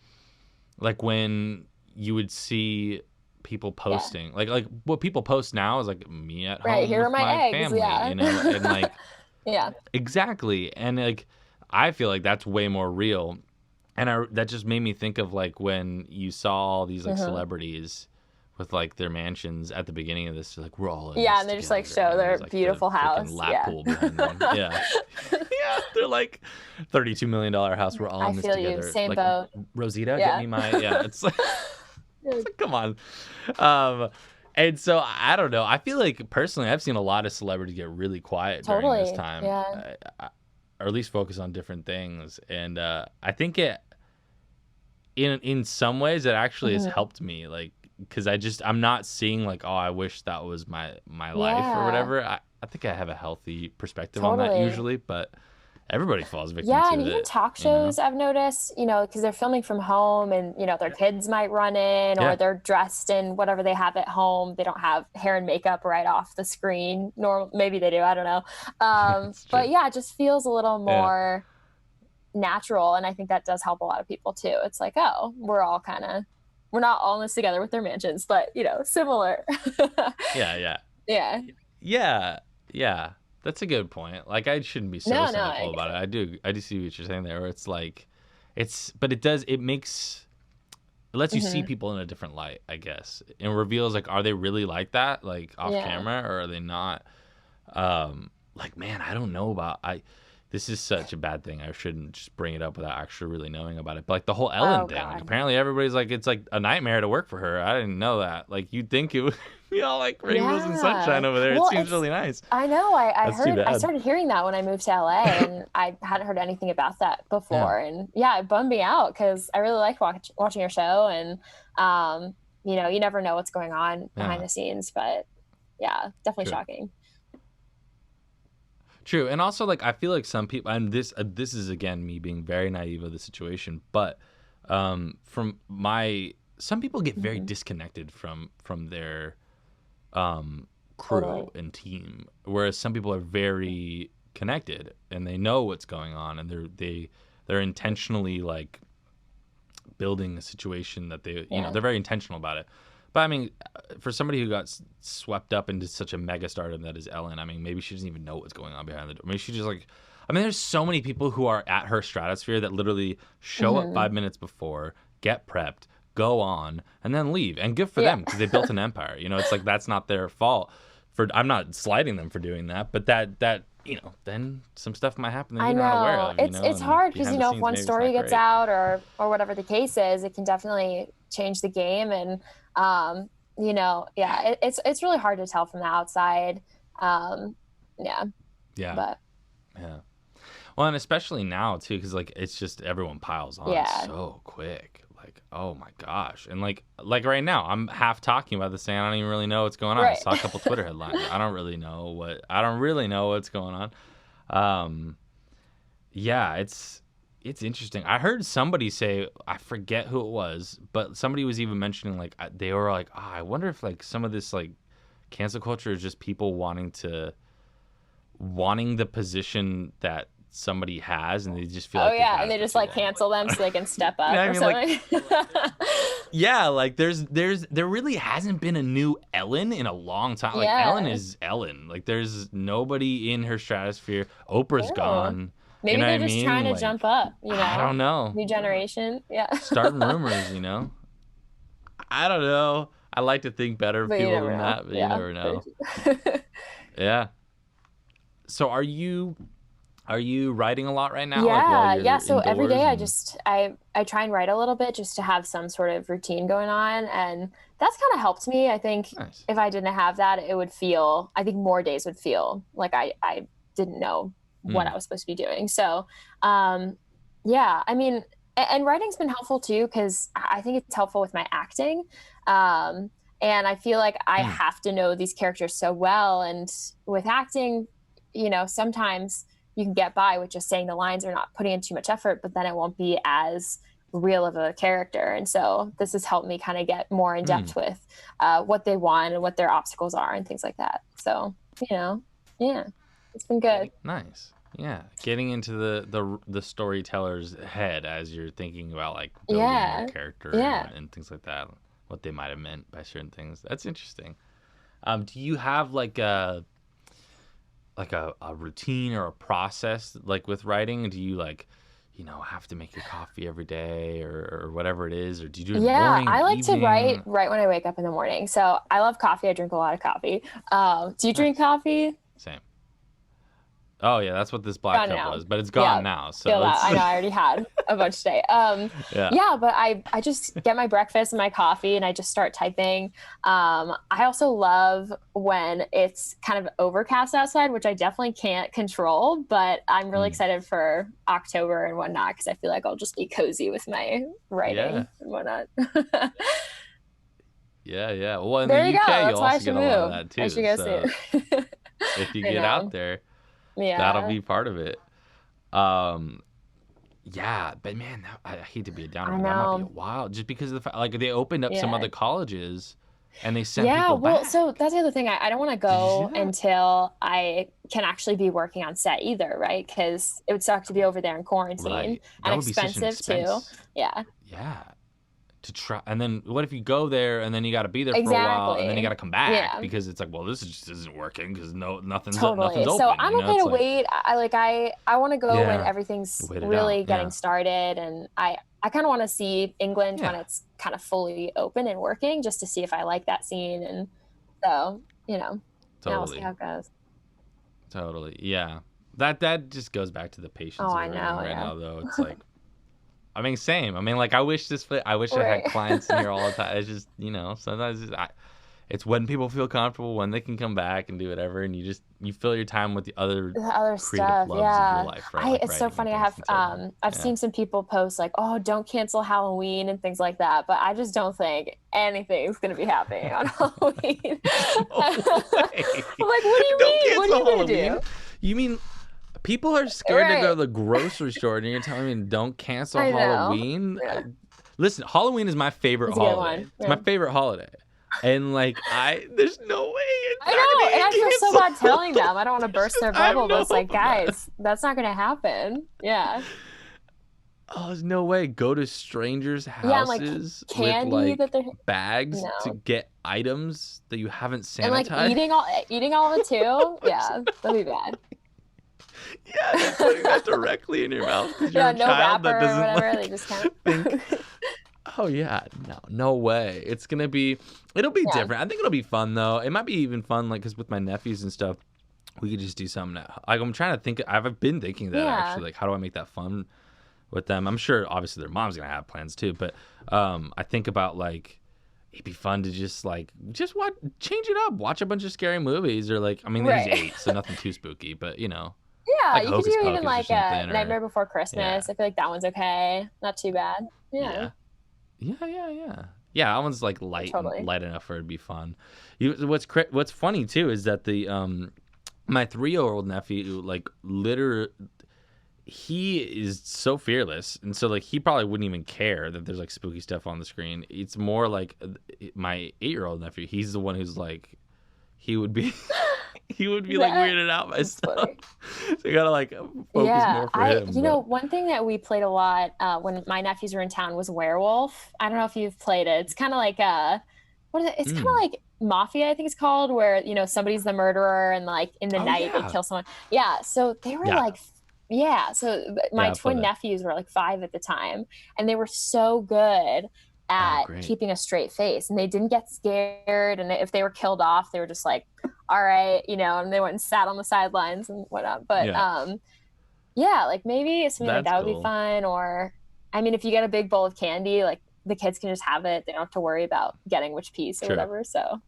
when you would see people posting like what people post now is like me at Right. home Here are with my my eggs. family, Yeah. you know, and like Yeah. exactly. And like I feel like that's way more real. And that just made me think of like when you saw all these like Mhm. celebrities with like their mansions at the beginning of this, like we're all in Yeah, this and they just together, like show and their there's like the beautiful freaking house. lap Yeah. pool behind them. Yeah, yeah, they're like $32 million house. We're all I in this feel you. together. Same Like boat. Rosita, get Yeah. me my It's like, it's like come on. Um, and so I don't know. I feel like personally, I've seen a lot of celebrities get really quiet during this Totally. time, Yeah. or at least focus on different things. And I think it in some ways it actually has Mhm. helped me, like because I'm not seeing like, oh, I wish that was my life or Yeah. whatever. I think I have a healthy perspective on that Totally. usually, but everybody falls victim Yeah, to and even it, talk you know. shows I've noticed, because they're filming from home and, their kids might run in or Yeah. they're dressed in whatever they have at home. They don't have hair and makeup right off the screen, nor maybe they do, I don't know. It's But true. yeah, it just feels a little Yeah. more natural. And I think that does help a lot of people too. It's like, oh, we're not all in this together with their mansions, but, similar. Yeah, yeah. Yeah. Yeah, yeah. That's a good point. Like I shouldn't be so No, no, cynical I about get it. it. I do see what you're saying there, where it's like but it lets you see Hmm. people in a different light, I guess. And reveals like, are they really like that, like off Yeah. camera, or are they not? Like man, I don't know about this is such a bad thing. I shouldn't just bring it up without actually really knowing about it. But like the whole Ellen Oh, thing, like God. apparently everybody's like it's like a nightmare to work for her. I didn't know that. Like you'd think it would be all like rainbows and sunshine Yeah. over there. It Well, seems really nice. I know. I That's too heard, I bad. started hearing that when I moved to LA, and I hadn't heard anything about that Yeah. before. And yeah, it bummed me out because I really liked watching your show. And, you never know what's going on behind Yeah. the scenes, but yeah, definitely True. shocking. True. And also like I feel like some people, and this is again me being very naive of the situation, but from some people get very Hmm. disconnected from their crew Totally. and team, whereas some people are very connected and they know what's going on, and they're intentionally like building a situation that Yeah. they're very intentional about it. But I mean, for somebody who got swept up into such a mega stardom that is Ellen, I mean, maybe she doesn't even know what's going on behind the door. Maybe she just like, I mean, there's so many people who are at her stratosphere that literally show up Hmm. 5 minutes before, get prepped, go on, and then leave. And good for Yeah. them because they built an empire. It's like that's not their fault. I'm not slighting them for doing that, but that then some stuff might happen that I you're not aware know. of. It's And hard because behind the if scenes, one maybe it's story not gets great. out or whatever the case is, it can definitely change the game. And yeah, it's really hard to tell from the outside. Um, yeah, Yeah, but yeah. Well, and especially now too, because like it's just everyone piles on yeah, so quick. Like, oh my gosh, and like right now, I'm half talking about this thing. I don't even really know what's going on. I right. saw a couple Twitter headlines. I don't really know what's going on. Um, yeah, it's interesting. I heard somebody say, I forget who it was, but somebody was even mentioning like they were like, I wonder if like some of this like cancel culture is just people wanting the position that somebody has, and they just feel Oh like they've yeah, had and it they for just too like long. cancel them so they can step You know up what I or mean? Like, something. yeah, like there really hasn't been a new Ellen in a long time. Like Ellen Yeah. is Ellen. Like there's nobody in her stratosphere. Oprah's Oh. gone. You Maybe know what they're I just trying mean? to jump Like up, I don't know. new generation. Yeah. Starting rumors. I don't know. I like to think better of But you people never than know. that, but you Yeah. never Very know. true. Yeah. So are you writing a lot right now? Like while Yeah, yeah. you're So every indoors day and I try and write a little bit just to have some sort of routine going on, and that's kind of helped me. I think nice. if I didn't have that, I think more days would feel like I didn't know what I Mm. was supposed to be doing. So, yeah, I mean, and writing's been helpful too because I think it's helpful with my acting. Um, and I feel like I Mm. have to know these characters so well, and with acting, sometimes you can get by with just saying the lines or not putting in too much effort, but then it won't be as real of a character. And so this has helped me kind of get more in depth with what they want and what their obstacles are and things like that. So, yeah, it's been good. Nice. Yeah, getting into the storyteller's head as you're thinking about like building your character and things like that, what they might have meant by certain things. That's interesting. Do you have like a routine or a process like with writing? Do you like, have to make your coffee every day or whatever it is, or do you do it in the morning? I like evening? to write right when I wake up in the morning. So I love coffee. I drink a lot of coffee. Do you drink coffee? Same. Oh yeah, that's what this black cup was, but it's gone now. So feel that. I know I already had a bunch today. But I just get my breakfast and my coffee and I just start typing. I also love when it's kind of overcast outside, which I definitely can't control, but I'm really excited for October and whatnot because I feel like I'll just be cozy with my writing and whatnot. Yeah. Well, in there the you UK, go. you'll also get a lot of that too. I should go see it. If you get out there. Yeah, that'll be part of it. Yeah, but man, I hate to be a downer, but that might be a while just because of the fact, like they opened up some other colleges and they sent people back. So that's the other thing. I don't want to go until I can actually be working on set either, right? Because it would suck to be over there in quarantine and expensive too. Yeah. To try, and then what if you go there and then you got to be there for a while and then you got to come back because it's like, well, this just isn't working because nothing's open. So I'm okay to wait. I want to go when everything's really getting started, and I kind of want to see England when it's kind of fully open and working, just to see if I like that scene, and so now we'll see how it goes. Totally, yeah. That just goes back to the patience of everything right now, though. It's like. I mean, same. I mean, like, I wish I had clients in here all the time. It's just, sometimes it's when people feel comfortable, when they can come back and do whatever, and you fill your time with the other stuff. Loves of your life, right? It's so funny. I've seen some people post like, "Oh, don't cancel Halloween" and things like that, but I just don't think anything's gonna be happening on Halloween. I'm like, what do you mean? What are you gonna do? You mean? People are scared to go to the grocery store, and you're telling me don't cancel Halloween? Listen, Halloween is my favorite holiday. It's my favorite holiday. And, like, there's no way it's I know, and I feel so bad telling them. I don't want to burst their bubble, but it's like, guys, that's not going to happen. Yeah. Oh, there's no way. Go to strangers' houses candy with, like, bags to get items that you haven't sanitized. And, like, eating all of it, too? Yeah, that'd be bad. Yeah, they're putting that directly in your mouth because you're a child that doesn't or whatever. They just kind of think. Oh yeah, no way. It'll be different. I think it'll be fun though. It might be even fun, like, because with my nephews and stuff, we could just do something. Like, I'm trying to think. I've been thinking that actually. Like, how do I make that fun with them? I'm sure, obviously, their mom's gonna have plans too. But I think about, like, it'd be fun to just change it up, watch a bunch of scary movies, or like, I mean, he's 8, so nothing too spooky, but Yeah, like you could do even like a Nightmare Before Christmas. I feel like that one's okay. Not too bad. Yeah, that one's like light enough for it to be fun. What's funny too is that my 3-year-old nephew, like, literally, he is so fearless, and so, like, he probably wouldn't even care that there's, like, spooky stuff on the screen. It's more like my 8-year-old nephew. He's the one who's like, he would be like weirded out by stuff. So you gotta, like, focus more for him. One thing that we played a lot when my nephews were in town was Werewolf. I don't know if you've played it. It's kind of like what is it? It's kind of like Mafia, I think it's called, where somebody's the murderer and, like, in the night they kill someone. Yeah, so they were like. Yeah, so my twin nephews were like 5 at the time, and they were so good at keeping a straight face, and they didn't get scared, and if they were killed off, they were just like, all right, and they went and sat on the sidelines and whatnot. But like, maybe something like that would be fun. Or, I mean, if you get a big bowl of candy, like, the kids can just have it. They don't have to worry about getting which piece or whatever, so.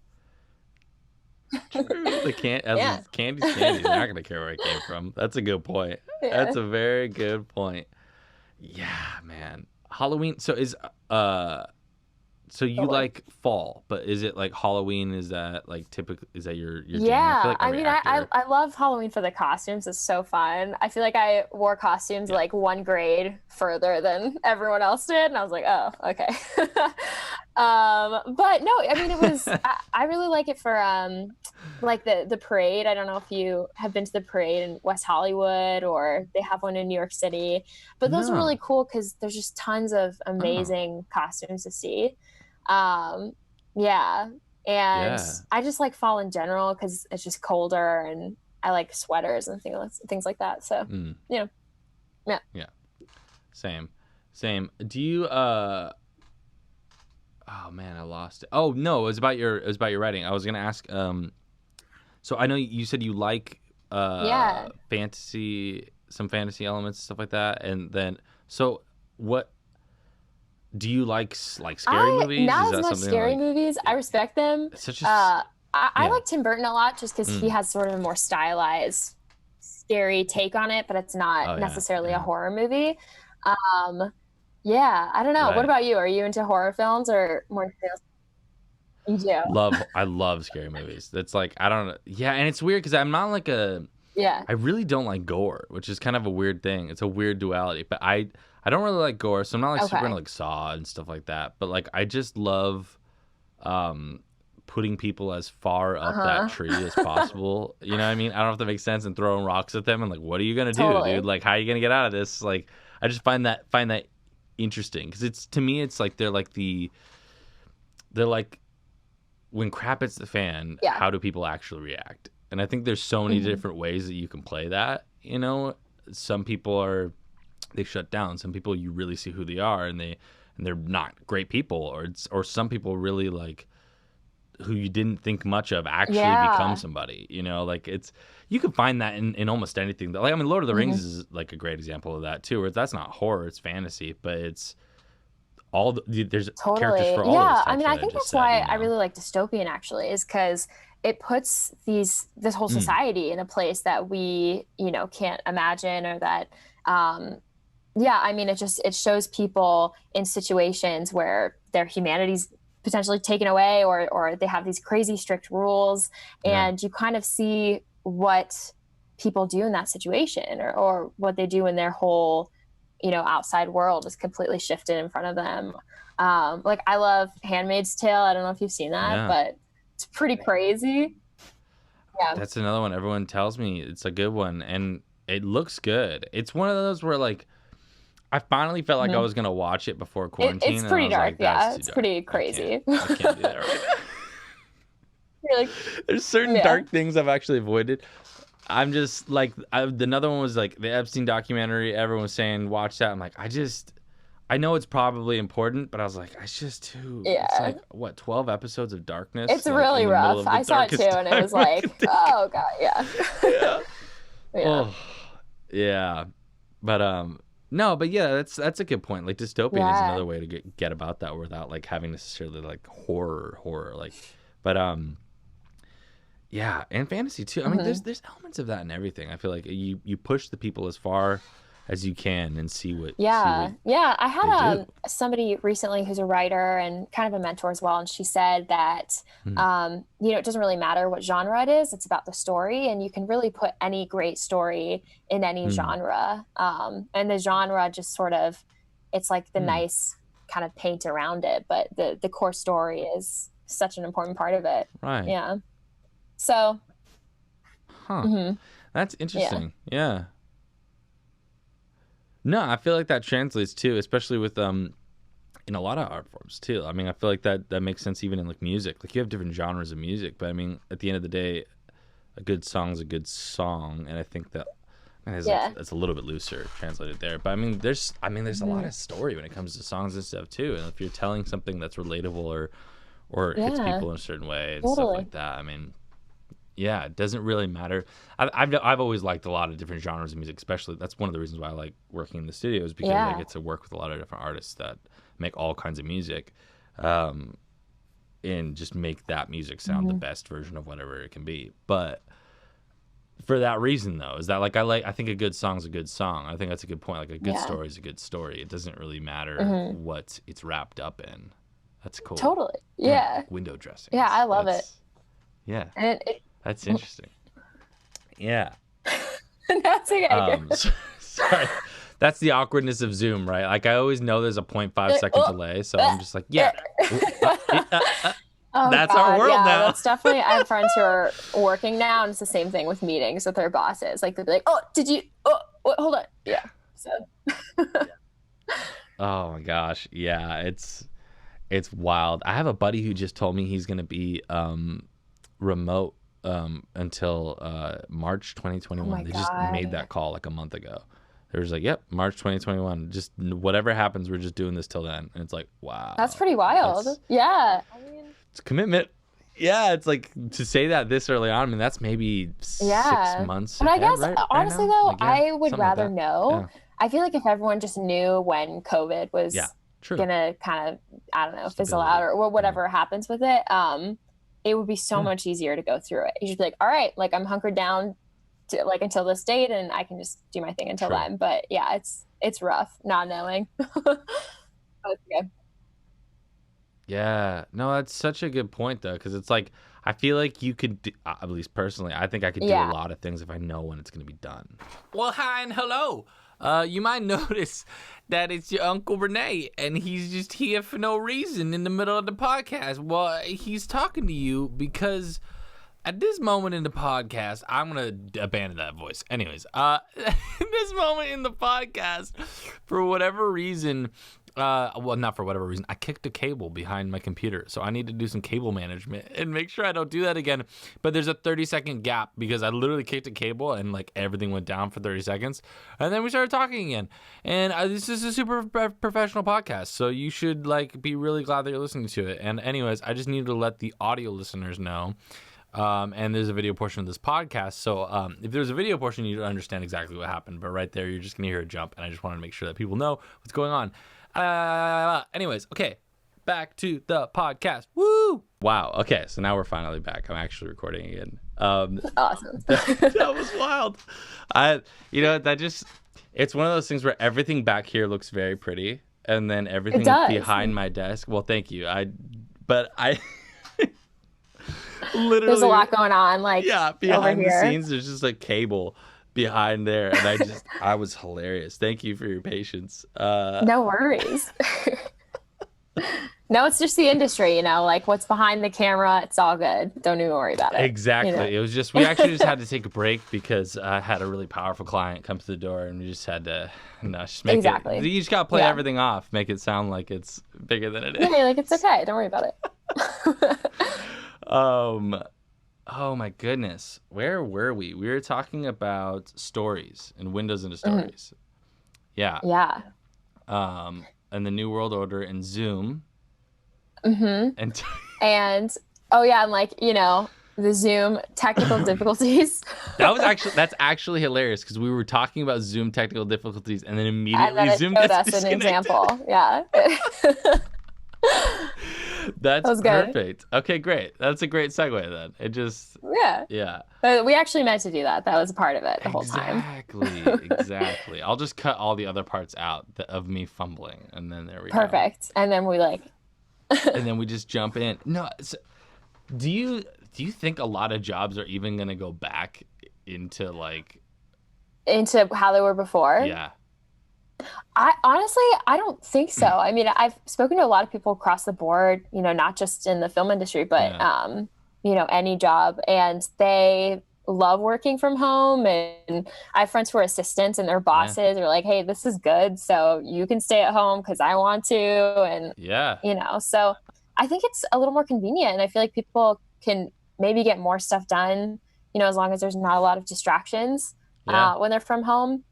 True. Candy's candy. They're not gonna care where it came from. That's a good point. That's a very good point. Yeah, man. Halloween. So So you Totally. like fall, but is it like Halloween? Is that like typical? Is that your jam? I feel Yeah, like I every mean, actor. I love Halloween for the costumes. It's so fun. I feel like I wore costumes Yeah. like one grade further than everyone else did, and I was like, oh, okay. But no, I mean, I really like it for like the parade. I don't know if you have been to the parade in West Hollywood or they have one in New York City, but those are really No. cool because there's just tons of Oh. amazing costumes to see. Um, yeah. And Yeah. I just like fall in general because it's just colder and I like sweaters and things like that. So, Mm, you know, yeah. yeah. Same. Same. Do you oh man, I lost it. Oh no, it was about your writing. I was gonna ask, so I know you said you like Yeah. fantasy, some fantasy elements, stuff like that, and then so what do you like like scary I movies? Is not as that much something scary like movies. I respect them. it's such a I yeah. like Tim Burton a lot just because he Mm. has sort of a more stylized, scary take on it, but it's not Oh yeah. necessarily a Yeah. horror movie. Um, yeah, I don't know. What Right. about you? Are you into horror films or more sales? You do. I love scary movies. That's like I don't yeah, and it's weird because I'm not like a Yeah. I really don't like gore, which is kind of a weird thing. It's a weird duality, but I don't really like gore, so I'm not like super into Okay. like Saw and stuff like that. But like I just love um putting people as far up that tree as Uh-huh. possible. You know what I mean? I don't know if that makes sense and throwing rocks at them and like what are you going to do, dude? Totally. Like how are you going to get out of this? Like I just find that interesting cuz it's to me it's like they're like when crap hits the fan, Yeah. how do people actually react? And I think there's so many Mhm. different ways that you can play that. You know, some people are they shut down. Some people you really see who they are, and they're not great people, or some people really like who you didn't think much of actually become Yeah. somebody. You know, like it's you can find that in almost anything. Like I mean, Lord of the Rings Mhm. is like a great example of that too. Where that's not horror, it's fantasy, but it's there's characters Totally. for all those Yeah. I types mean, that I I think just that's said. why You I know. really like dystopian actually, is because it puts this whole Mm, society in a place that we, can't imagine or that yeah, I mean it shows people in situations where their humanity's potentially taken away or they have these crazy strict rules yeah. and you kind of see what people do in that situation or what they do in their whole outside world is completely shifted in front of them. Like I love Handmaid's Tale. I don't know if you've seen that, Yeah. but it's pretty crazy. Yeah. That's another one everyone tells me it's a good one and it looks good. It's one of those where like I finally felt like I Mhm. was gonna watch it before It's quarantine and I pretty was dark. like that's Yeah, too it's dark. pretty crazy. I can't do that right now. You're like, There's certain yeah, dark things I've actually avoided. I'm just like another one was like the Epstein documentary. Everyone was saying watch that. I'm like I know it's probably important, but I was like it's just too. It's yeah. like what 12 episodes of darkness It's like in really the middle rough. of the I saw it too, darkest and it time was I like, could think. oh god, yeah, Yeah. yeah, Oh, yeah. But no, but yeah, that's a good point. Like dystopian is yeah. another way to get about that without like having necessarily like horror like but yeah, and fantasy too. I mean, Hmm. there's elements of that in everything. I feel like you push the people as far as you can and see what Yeah, yeah. I they had do. somebody recently who's a writer and kind of a mentor as well, and she said that Mm, it doesn't really matter what genre it is; it's about the story, and you can really put any great story in any mm, genre. And the genre just sort of, it's like the mm. nice kind of paint around it, but the core story is such an important part of it. Right. Yeah. So, Huh. mhm, That's yeah, interesting. Yeah. No, I feel like that translates too, especially with in a lot of art forms too. I mean, I feel like that makes sense even in like music. Like you have different genres of music, but I mean, at the end of the day, a good song's a good song, and I think that yeah. it's a little bit looser translated there. But I mean, there's a lot Mhm. of story when it comes to songs and stuff too. And if you're telling something that's relatable or hits Yeah, people in a certain way and stuff totally. like that, I mean, yeah, it doesn't really matter. I've always liked a lot of different genres of music, especially that's one of the reasons why I like working in the studio is because I Yeah. get to work with a lot of different artists that make all kinds of music, um, and just make that music sound the Mhm. best version of whatever it can be. But for that reason, though, is that I think a good song's a good song. I think that's a good point. Like a good Yeah. story is a good story. It doesn't really matter Mhm. what it's wrapped up in. That's cool. Totally. Yeah. Window dressing. Yeah, I love it. Yeah. And That's interesting. Yeah. That's okay. Sorry. That's the awkwardness of Zoom, right? Like, I always know there's a 0.5 second delay, so I'm just like, yeah. Oh, that's God, our world now. That's definitely, I have friends who are working now, and it's the same thing with meetings with their bosses. Like, they'll be like, oh, did you, hold on. Yeah. So. Oh my gosh. Yeah. It's wild. I have a buddy who just told me he's going to be remote until March 2021. Oh my They just God. made that call like a month ago. They were just like, yep, March 2021. Just whatever happens, we're just doing this till then. And it's like, wow. That's pretty wild. Yeah. I mean, it's commitment. Yeah, it's like to say that this early on. I mean, that's maybe 6 months. But I guess, right honestly, though, like, I would rather like know. Yeah. I feel like if everyone just knew when COVID was going to kind of, I don't know, fizzle out or whatever happens with it, it would be so much easier to go through it. You just be like, all right, like, I'm hunkered down to, like, until this date, and I can just do my thing until then. But yeah, it's rough not knowing. But okay. Yeah, no, that's such a good point though, because it's like I feel like you could, at least personally, I think I could do a lot of things if I know when it's going to be done. Well, hi and hello. You might notice that it's your Uncle Rene, and he's just here for no reason in the middle of the podcast. Well, he's talking to you because at this moment in the podcast, I'm going to abandon that voice. Anyways, this moment in the podcast, for whatever reason, well, not for whatever reason, I kicked a cable behind my computer. So I need to do some cable management and make sure I don't do that again. But there's a 30-second gap because I literally kicked a cable and like everything went down for 30 seconds. And then we started talking again. And this is a super professional podcast. So you should like be really glad that you're listening to it. And anyways, I just needed to let the audio listeners know. And there's a video portion of this podcast. So if there's a video portion, you don't understand exactly what happened. But right there, you're just going to hear a jump. And I just wanted to make sure that people know what's going on. Anyways, okay, back to the podcast. Woo! Wow. Okay, so now we're finally back. I'm actually recording again. Awesome. That was wild. It's one of those things where everything back here looks very pretty, and then everything behind my desk. Well, thank you. But I literally, there's a lot going on. Like, behind the scenes, there's just a cable behind there, and I was hilarious. Thank you for your patience. No worries. No, it's just the industry, like what's behind the camera, it's all good. Don't even worry about it. Exactly. It was just, we actually just had to take a break because I had a really powerful client come to the door, and we just had to just make it. You just got to play everything off, make it sound like it's bigger than it is. Yeah, like it's okay. Don't worry about it. Oh my goodness. Where were we? We were talking about stories and windows into stories. Yeah. Yeah. And the New World Order and Zoom. Mm-hmm. And the Zoom technical difficulties. That's actually hilarious because we were talking about Zoom technical difficulties and then immediately Zoom showed gets us an example. Yeah. That's perfect. Okay, great. That's a great segue then. It just yeah. But we actually meant to do that. That was a part of it the whole time. Exactly. I'll just cut all the other parts out of me fumbling, and then there we go. Perfect. And then we and then we just jump in. No, so, do you think a lot of jobs are even gonna go back into how they were before? Yeah. I don't think so. I mean, I've spoken to a lot of people across the board, not just in the film industry, but, any job, and they love working from home. And I have friends who are assistants, and their bosses are like, hey, this is good. So you can stay at home because I want to. And, so I think it's a little more convenient. And I feel like people can maybe get more stuff done, as long as there's not a lot of distractions when they're from home.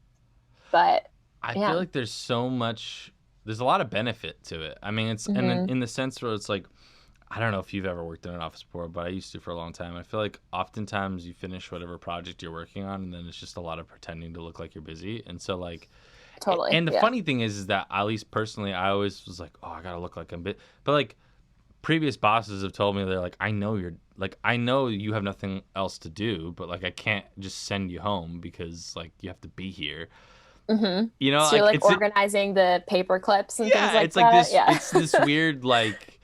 But I feel like there's a lot of benefit to it. I mean, it's and in the sense where it's like, I don't know if you've ever worked in an office before, but I used to for a long time. I feel like oftentimes you finish whatever project you're working on, and then it's just a lot of pretending to look like you're busy. And so like, totally. And the funny thing is that at least personally, I always was like, oh, I gotta look like I'm busy. But like, previous bosses have told me, they're like, I know you have nothing else to do, but like I can't just send you home because like you have to be here. Mm-hmm. So you're like organizing the paper clips and things like that. It's this weird like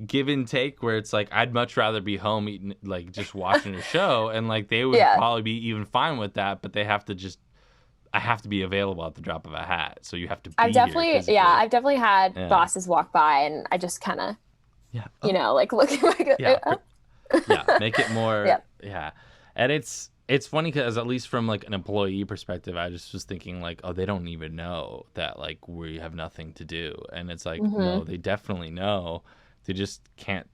give and take where it's like I'd much rather be home eating, like just watching a show, and like they would probably be even fine with that, but they have to just I have to be available at the drop of a hat, so you have to be I've definitely here physically. I've definitely had bosses walk by and I just kind of like looking like make it more and it's funny because at least from like an employee perspective, I just was thinking like, oh, they don't even know that like we have nothing to do, and it's like no, they definitely know. They just can't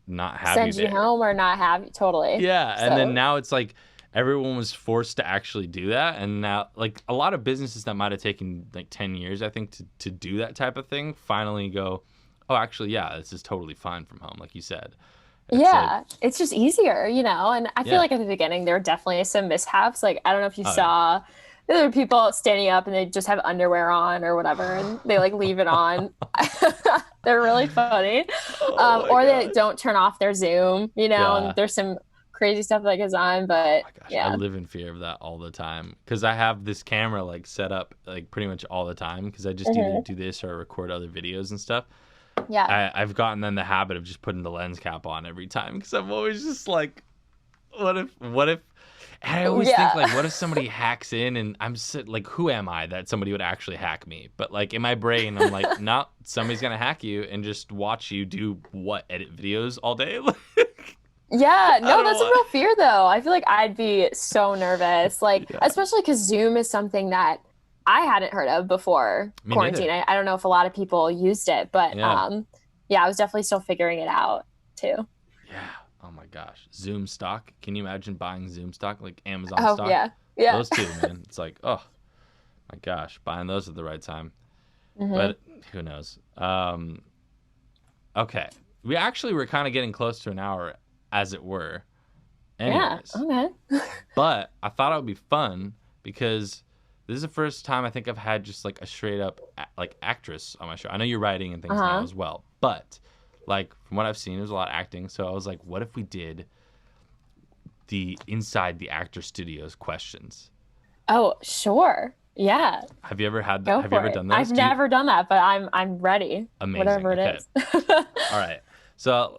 not have send you you home or not have you. Totally. Yeah, and then now it's like everyone was forced to actually do that, and now like a lot of businesses that might have taken like 10 years, I think, to do that type of thing finally go, oh, actually, yeah, this is totally fine from home, like you said. It's just easier, and I feel like at the beginning there were definitely some mishaps. Like, I don't know if you saw there were people standing up and they just have underwear on or whatever, and they like leave it on. They're really funny. Or they don't turn off their Zoom, and there's some crazy stuff that goes on, but I live in fear of that all the time because I have this camera like set up like pretty much all the time because I just either do this or record other videos and stuff. I've gotten in the habit of just putting the lens cap on every time because I'm always just like, what if and I always think like, what if somebody hacks in and I'm like, who am I that somebody would actually hack me? But like in my brain, I'm like, no, somebody's gonna hack you and just watch you do edit videos all day. Yeah, no, that's a real fear though. I feel like I'd be so nervous, like especially because Zoom is something that I hadn't heard of before quarantine. I don't know if a lot of people used it, but I was definitely still figuring it out too. Yeah. Oh my gosh. Zoom stock. Can you imagine buying Zoom stock, like Amazon stock? Yeah. Those two, man. It's like, oh my gosh, buying those at the right time. But who knows? Okay. We actually were kind of getting close to an hour, as it were. Anyways. Yeah. Okay. But I thought it would be fun because this is the first time I think I've had just like a straight up like actress on my show. I know you're writing and things now as well, but like from what I've seen, there's a lot of acting. So I was like, what if we did the inside the actor studios questions? Oh, sure. Yeah. Have you ever had that? Have you ever done that? I've never done that, but I'm ready. Amazing. Whatever it is. All right. So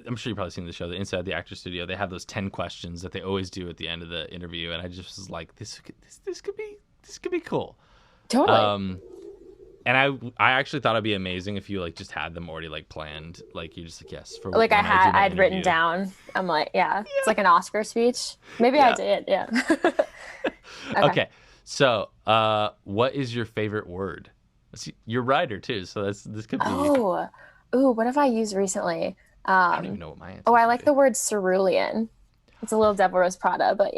I'm sure you've probably seen the show, the Inside the Actor Studio. They have those 10 questions that they always do at the end of the interview, and I just was like, this could be cool. Totally. And I actually thought it'd be amazing if you like just had them already like planned, like you just like yes for like I'd written down. I'm like it's like an Oscar speech. Maybe I did. Yeah. Okay. So what is your favorite word? You're a writer too, so this could be. What have I used recently? I don't even know what my answer. I like the word cerulean. It's a little Devil Rose Prada, but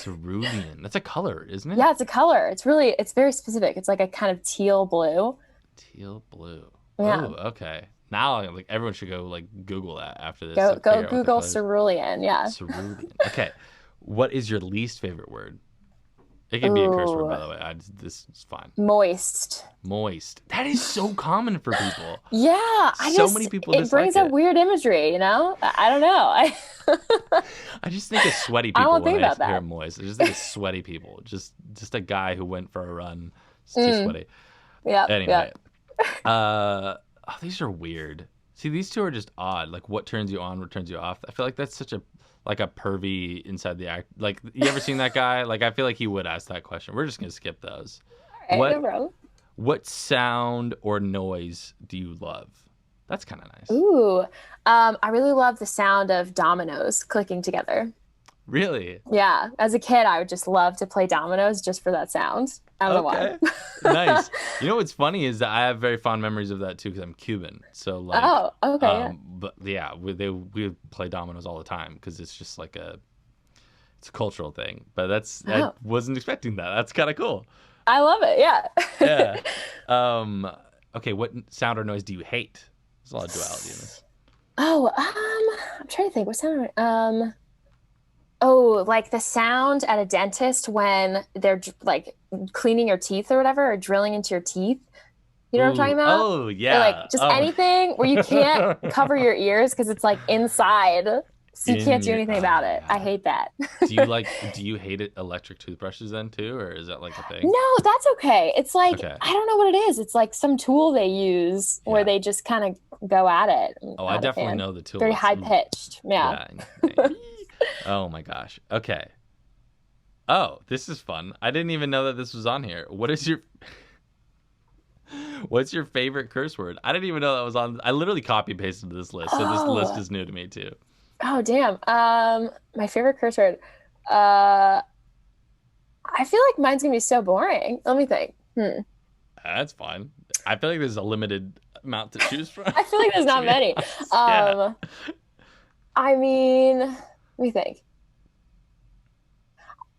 Cerulean. That's a color, isn't it? Yeah, it's a color. It's very specific. It's like a kind of teal blue. Teal blue. Yeah. Oh, okay. Now, like everyone should go like Google that after this. Go Google cerulean. Yeah. Cerulean. Okay. What is your least favorite word? It can be a curse word, by the way. This is fine. Moist. That is so common for people. Yeah, many people. It brings up weird imagery. I don't know. I just think of sweaty people when I hear moist. I just think of sweaty people. Just a guy who went for a run. It's too sweaty. Yeah. Anyway, these are weird. See, these two are just odd. Like, what turns you on? What turns you off? I feel like that's such a pervy inside the act. Like, you ever seen that guy? Like, I feel like he would ask that question. We're just gonna skip those. All right, no problem. What sound or noise do you love? That's kind of nice. Ooh, I really love the sound of dominoes clicking together. Really? Yeah. As a kid, I would just love to play dominoes just for that sound. I don't know why. Nice. You know what's funny is that I have very fond memories of that too because I'm Cuban. So like. Oh, okay. But yeah, we play dominoes all the time because it's just like it's a cultural thing. But I wasn't expecting that. That's kind of cool. I love it. Yeah. Yeah. Okay. What sound or noise do you hate? There's a lot of duality in this. I'm trying to think. What sound? Like the sound at a dentist when they're like cleaning your teeth or whatever, or drilling into your teeth. You know what I'm talking about? Oh, yeah. Or like just anything where you can't cover your ears because it's like inside. So you can't do anything about it. I hate that. Do you hate it electric toothbrushes then too, or is that like a thing? No, that's okay. It's like, Okay. I don't know what it is. It's like some tool they use where Yeah. they just kind of go at it. I'm Oh, I not a definitely fan. know the tool. Very It's- high pitched. Yeah. Yeah. Oh my gosh. Okay. Oh, this is fun. I didn't even know that this was on here. What's your favorite curse word? I didn't even know that was on. I literally copy pasted this list, so this list is new to me too. Oh, damn. My favorite curse word. I feel like mine's gonna be so boring. Let me think. That's fine. I feel like there's a limited amount to choose from. I feel like there's not many. Yeah. I mean, let me think.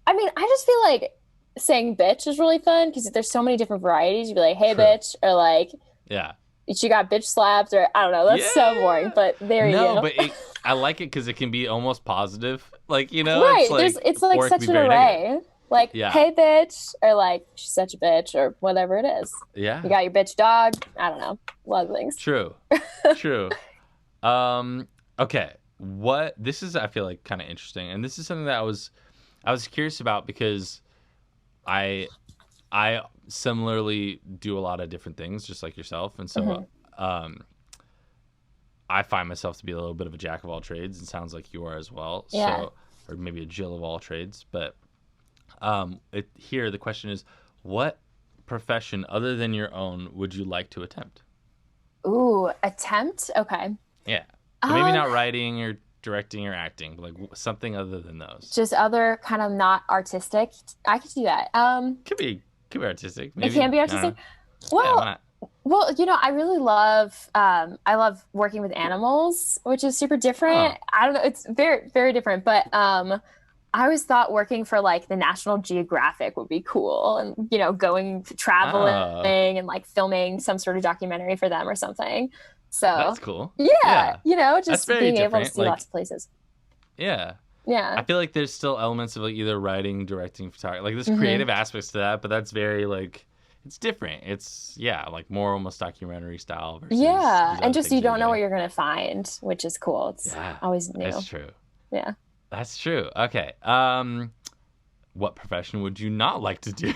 I mean, I just feel like saying bitch is really fun because there's so many different varieties. You'd be like, hey, True. bitch, or like, Yeah. she got bitch slapped, or I don't know. That's so boring, but there you go. No, but I like it because it can be almost positive. Like, you know, right. it's like or it such can be an very array. negative. Like, Yeah. hey, bitch, or like, she's such a bitch, or whatever it is. Yeah. You got your bitch dog. I don't know. A lot of things. True. True. Okay. This is, I feel like, kind of interesting, and this is something that I was curious about because I similarly do a lot of different things, just like yourself, and so I find myself to be a little bit of a jack of all trades, and sounds like you are as well. Yeah. So, or maybe a Jill of all trades. But here the question is, what profession other than your own would you like to attempt? Ooh, attempt? Okay. Yeah. So maybe not writing or directing or acting, but like something other than those. Just other kind of not artistic. I could do that. Could be artistic. Maybe. It can be artistic. Yeah, Well, you know, I really love I love working with animals, which is super different. I don't know, it's very, very different. But I always thought working for like the National Geographic would be cool, and you know, traveling and like filming some sort of documentary for them or something. So that's cool. Yeah, you know, just being able to different. see lots of places. Yeah. Yeah. I feel like there's still elements of like either writing, directing, photography. Like there's creative aspects to that, but that's very like it's different. It's like more almost documentary style versus and just you don't know what you're gonna find, which is cool. It's always new. That's true. Yeah. That's true. Okay. What profession would you not like to do?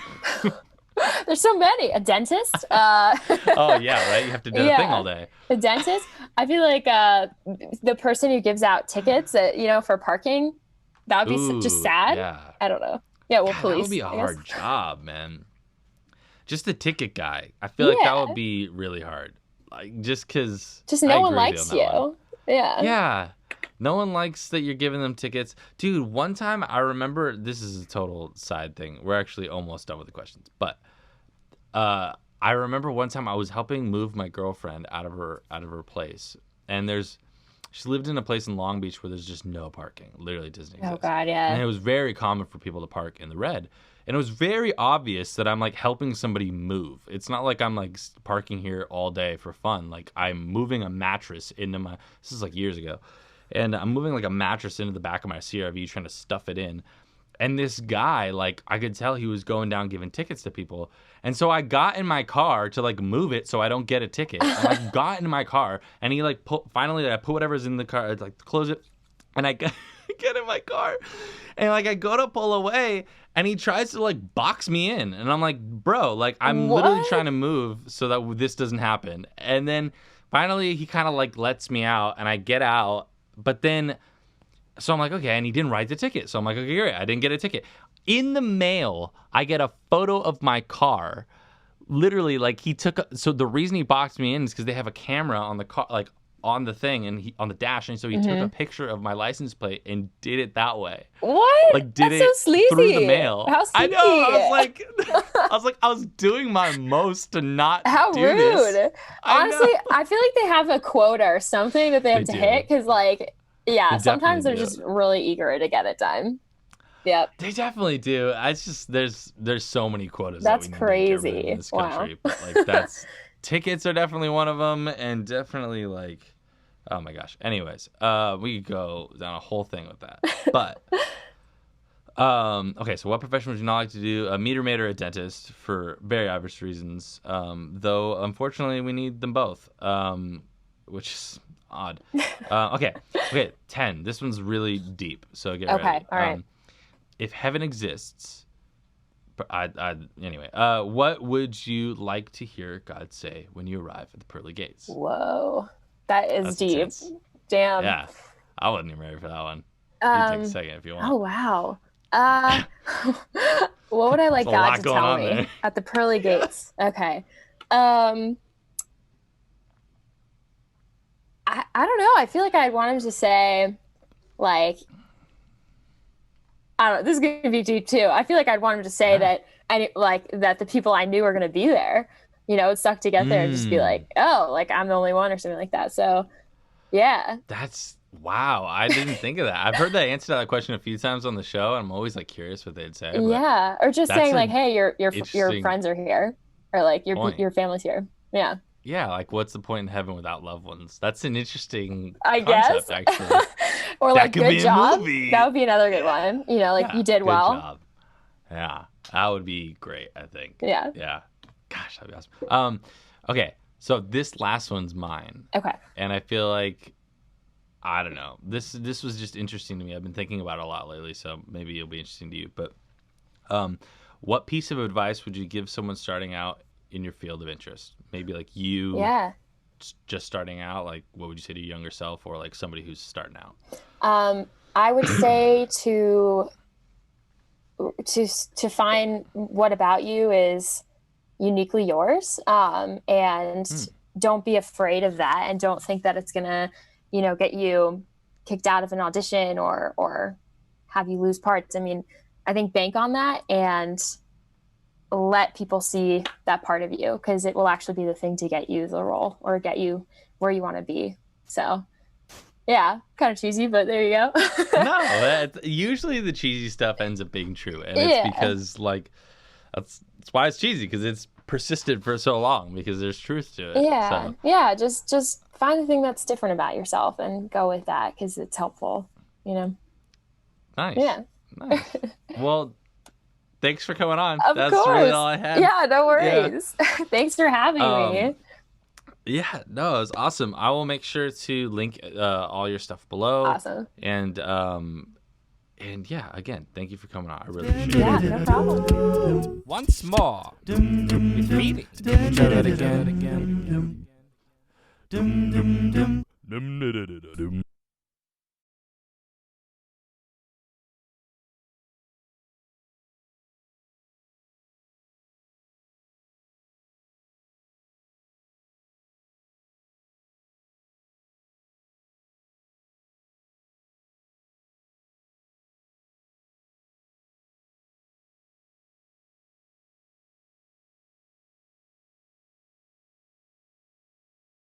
There's so many. A dentist. Oh yeah, right. You have to do a thing all day. A dentist. I feel like the person who gives out tickets, for parking, that would be just sad. Yeah. I don't know. Yeah, well, police. That would be a hard job, man. Just the ticket guy. I feel like that would be really hard. Like just because. Just no one likes you. Yeah. Yeah. No one likes that you're giving them tickets. Dude, one time I remember, this is a total side thing. We're actually almost done with the questions. But I remember one time I was helping move my girlfriend out of her place. And she lived in a place in Long Beach where there's just no parking. Literally doesn't exist. Oh, God, yeah. And it was very common for people to park in the red. And it was very obvious that I'm like helping somebody move. It's not like I'm like parking here all day for fun. Like I'm moving a mattress into this is like years ago. And I'm moving like a mattress into the back of my CRV trying to stuff it in. And this guy, like, I could tell he was going down giving tickets to people. And so I got in my car to like move it so I don't get a ticket. And I got in my car and he like finally I put whatever's in the car, I'd like close it. And I get in my car and like I go to pull away and he tries to like box me in. And I'm like, bro, like I'm literally trying to move so that this doesn't happen. And then finally he kind of like lets me out and I get out. But then, so I'm like, okay, and he didn't write the ticket. So I'm like, okay, great, I didn't get a ticket. In the mail, I get a photo of my car. Literally, like so the reason he boxed me in is because they have a camera on the car, like on the thing and on the dash. And so he took a picture of my license plate and did it that way. What? Like did That's it so sleazy. through the mail. How sleazy. I know. I was doing my most to not How do rude. this. Honestly, I feel like they have a quota or something that they have to hit because like, yeah, sometimes they're just really eager to get it done. Yep. They definitely do. It's just there's so many quotas. That's that we crazy. Need to get rid of in this country. But like tickets are definitely one of them, and definitely like, oh my gosh. Anyways, we could go down a whole thing with that. But okay, so what profession would you not like to do? A meter maid or a dentist for very obvious reasons. Though unfortunately we need them both. Which is odd. Okay, 10. This one's really deep, so get ready. Okay, all right. If heaven exists, anyway, what would you like to hear God say when you arrive at the pearly gates? Whoa, that's deep. Intense. Damn. Yeah, I wasn't even ready for that one. You can take a second if you want. Oh wow. What would I like God to tell me at the pearly gates? Okay. I don't know. I feel like I'd want him to say, like, I don't know. This is going to be deep too. I feel like I'd want him to say that that the people I knew are going to be there. It sucked to get there and just be like, oh, like I'm the only one or something like that. So, yeah. Wow. I didn't think of that. I've heard that answer to that question a few times on the show. And I'm always like curious what they'd say. Yeah. Or just saying like, hey, your friends are here, or like your family's here. Yeah. Yeah, like what's the point in heaven without loved ones? That's an interesting concept, actually. Or like good job. Movie. That would be another good one. You did well. Job. Yeah, that would be great, I think. Yeah. Yeah. Gosh, that'd be awesome. Okay, so this last one's mine. Okay. And I feel like I don't know. This was just interesting to me. I've been thinking about it a lot lately, so maybe it'll be interesting to you. But what piece of advice would you give someone starting out in your field of interest? Maybe like you just starting out, like what would you say to your younger self, or like somebody who's starting out? I would say to find what about you is uniquely yours, and don't be afraid of that, and don't think that it's gonna get you kicked out of an audition or have you lose parts. I mean, I think bank on that and let people see that part of you, because it will actually be the thing to get you the role or get you where you want to be. So yeah, kind of cheesy, but there you go. No, usually the cheesy stuff ends up being true, and it's because like that's why it's cheesy, because it's persisted for so long, because there's truth to it. Yeah, just find the thing that's different about yourself and go with that, because it's helpful. Nice. Yeah. Nice. Well, thanks for coming on. That's really all I had. Yeah, no worries. Yeah. Thanks for having me. Yeah, no, it was awesome. I will make sure to link all your stuff below. Awesome. And yeah, again, thank you for coming on. I really appreciate it. Yeah, no problem. Once more. Repeating. Try that again.